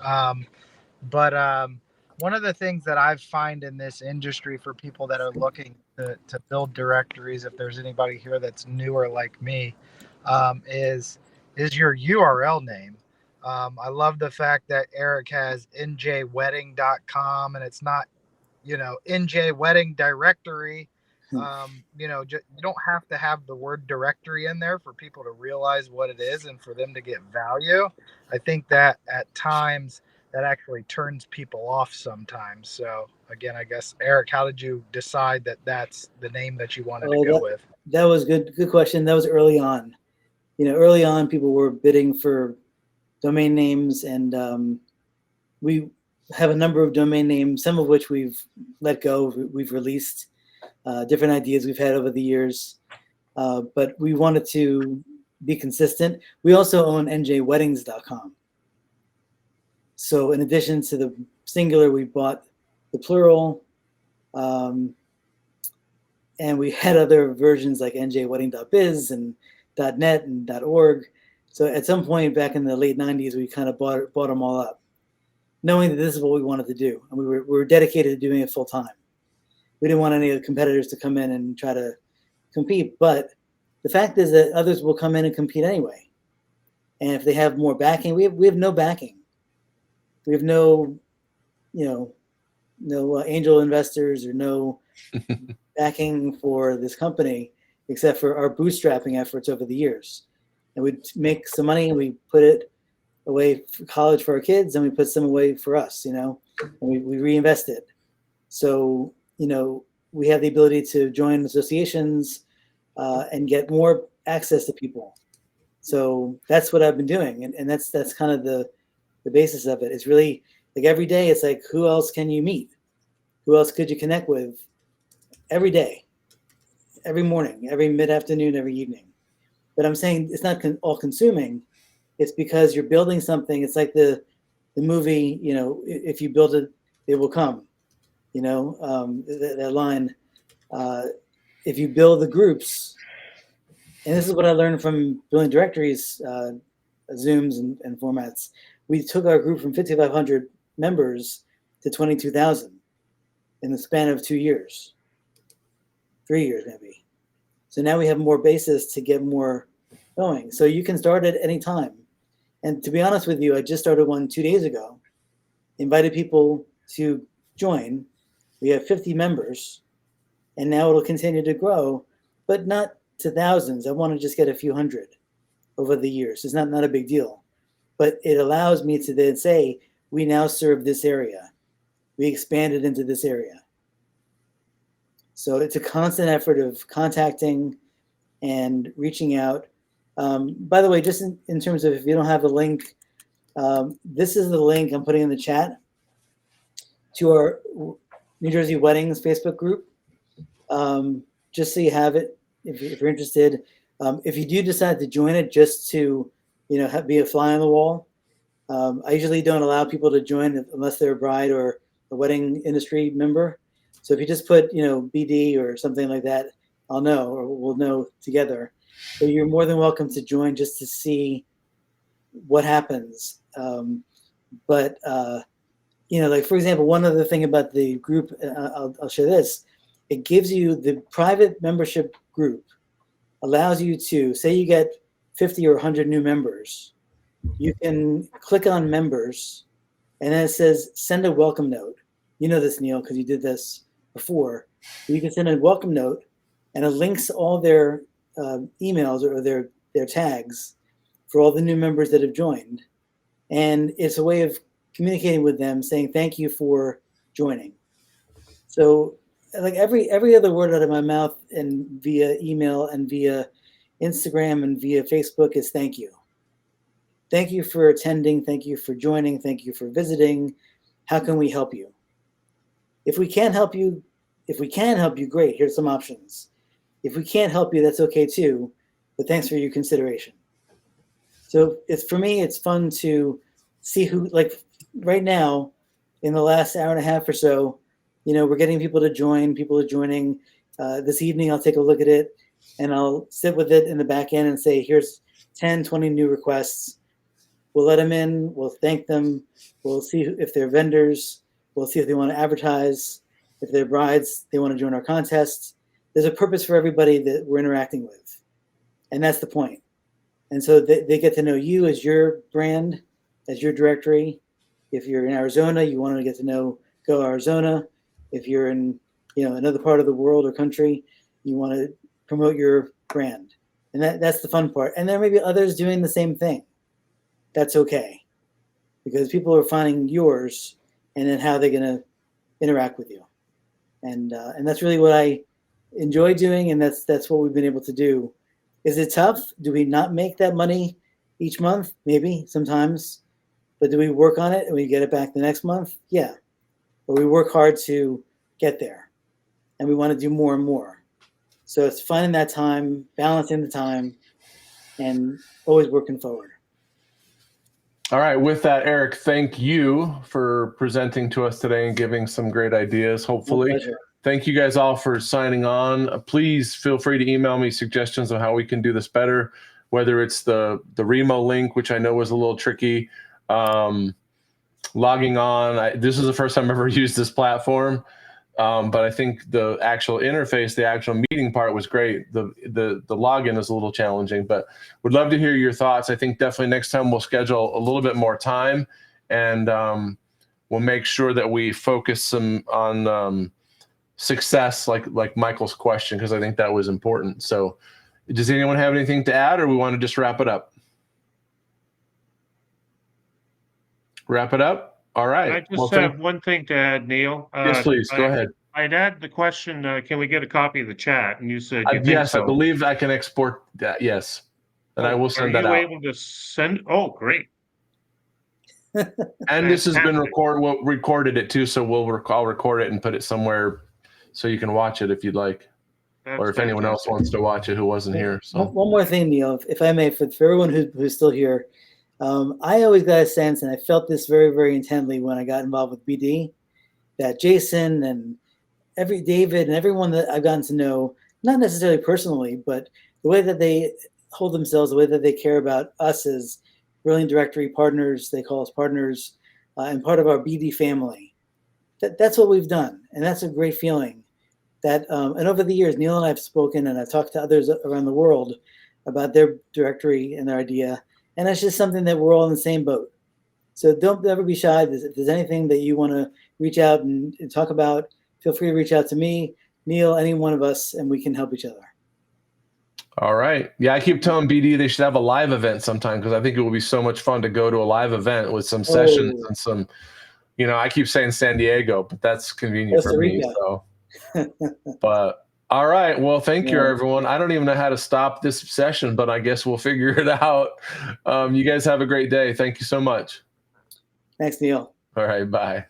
Speaker 4: But one of the things that I find in this industry for people that are looking to build directories, if there's anybody here that's newer like me, is your URL name. I love the fact that Erik has njwedding.com, and it's not, NJ Wedding Directory. You don't have to have the word directory in there for people to realize what it is and for them to get value. I think that at times that actually turns people off sometimes. So again, I guess, Erik, how did you decide that that's the name that you wanted to go with?
Speaker 2: That was good question. That was early on. Early on, people were bidding for domain names, and we have a number of domain names, some of which we've let go. We've released different ideas we've had over the years, but we wanted to be consistent. We also own njweddings.com. So in addition to the singular, we bought the plural, and we had other versions like njwedding.biz and .net and .org. So at some point back in the late 90s, we kind of bought them all up, knowing that this is what we wanted to do. And we were dedicated to doing it full time. We didn't want any of the competitors to come in and try to compete. But the fact is that others will come in and compete anyway. And if they have more backing, we have no backing. We have no angel investors or no backing for this company. except for our bootstrapping efforts over the years. And we'd make some money and we put it away for college for our kids, and we put some away for us, and we reinvest it. So, we have the ability to join associations and get more access to people. So that's what I've been doing. And that's kind of the basis of it. It's really like every day, it's like, who else can you meet? Who else could you connect with every day, every morning, every mid-afternoon, every evening? But I'm saying it's not all consuming. It's because you're building something. It's like the movie, if you build it, it will come. That line, if you build the groups, and this is what I learned from building directories, Zooms and formats. We took our group from 5,500 members to 22,000 in the span of 2 years, 3 years maybe. So now we have more basis to get more going. So you can start at any time. And to be honest with you, I just started one 2 days ago, invited people to join. We have 50 members, and now it'll continue to grow, but not to thousands. I want to just get a few hundred over the years. It's not a big deal, but it allows me to then say, we now serve this area. We expanded into this area. So it's a constant effort of contacting and reaching out. By the way, just in terms of if you don't have a link, this is the link I'm putting in the chat to our New Jersey Weddings Facebook group, just so you have it if you're interested. If you do decide to join it just to be a fly on the wall, I usually don't allow people to join unless they're a bride or a wedding industry member. So if you just put BD or something like that, I'll know, or we'll know together. So you're more than welcome to join just to see what happens. Like for example, one other thing about the group, I'll share this. It gives you the private membership group, allows you to say you get 50 or 100 new members. You can click on members, and then it says send a welcome note. You know this, Neil, because you did this before. You can send a welcome note, and it links all their emails or their tags for all the new members that have joined. And it's a way of communicating with them, saying thank you for joining. So like every other word out of my mouth and via email and via Instagram and via Facebook is thank you. Thank you for attending. Thank you for joining. Thank you for visiting. How can we help you? If we can help you, great. Here's some options. If we can't help you, that's okay too. But thanks for your consideration. So for me, it's fun to see who, like right now, in the last hour and a half or so, we're getting people to join. People are joining. This evening, I'll take a look at it, and I'll sit with it in the back end and say, here's 10, 20 new requests. We'll let them in. We'll thank them. We'll see if they're vendors. We'll see if they want to advertise. If they're brides, they want to join our contest. There's a purpose for everybody that we're interacting with. And that's the point. And so they get to know you as your brand, as your directory. If you're in Arizona, you want to get to know Go Arizona. If you're in another part of the world or country, you want to promote your brand. And that's the fun part. And there may be others doing the same thing. That's okay. Because people are finding yours and then how they're going to interact with you. And that's really what I enjoy doing, and that's what we've been able to do. Is it tough? Do we not make that money each month? Maybe, sometimes. But do we work on it and we get it back the next month? Yeah. But we work hard to get there. And we want to do more and more. So it's finding that time, balancing the time, and always working forward.
Speaker 1: All right. With that, Erik, thank you for presenting to us today and giving some great ideas, hopefully.
Speaker 2: My pleasure.
Speaker 1: Thank you guys all for signing on. Please feel free to email me suggestions on how we can do this better, whether it's the Remo link, which I know was a little tricky, logging on. This is the first time I've ever used this platform, but I think the actual interface, the actual meeting part was great. The login is a little challenging, but would love to hear your thoughts. I think definitely next time we'll schedule a little bit more time, and we'll make sure that we focus on success, like Michael's question, because I think that was important. So does anyone have anything to add, or we want to just wrap it up? Wrap it up? All right.
Speaker 5: I just have one thing to add, Neil.
Speaker 1: Yes, please. Go ahead.
Speaker 5: I'd add the question, can we get a copy of the chat? And you said you think
Speaker 1: yes,
Speaker 5: so.
Speaker 1: I believe I can export that. Yes. And I will send that out.
Speaker 5: Are you able to send? Oh, great.
Speaker 1: And this has been recorded it too, so I'll record it and put it somewhere so you can watch it if you'd like. Or if anyone else wants to watch it who wasn't here. So
Speaker 2: one more thing, Neil, if I may, for everyone who's still here, I always got a sense, and I felt this very, very intently when I got involved with BD, that Jason and David and everyone that I've gotten to know, not necessarily personally, but the way that they hold themselves, the way that they care about us as Brilliant Directory partners, they call us partners, and part of our BD family. That's what we've done, and that's a great feeling. And over the years, Neil and I have spoken, and I've talked to others around the world about their directory and their idea, and that's just something that we're all in the same boat. So don't ever be shy. If there's anything that you want to reach out and talk about, feel free to reach out to me, Neil, any one of us, and we can help each other.
Speaker 1: All right. Yeah, I keep telling BD they should have a live event sometime, because I think it will be so much fun to go to a live event with some sessions and some, I keep saying San Diego, but that's convenient for me. So, but all right. Well, thank you, everyone. I don't even know how to stop this session, but I guess we'll figure it out. You guys have a great day. Thank you so much.
Speaker 2: Thanks, Neil.
Speaker 1: All right. Bye.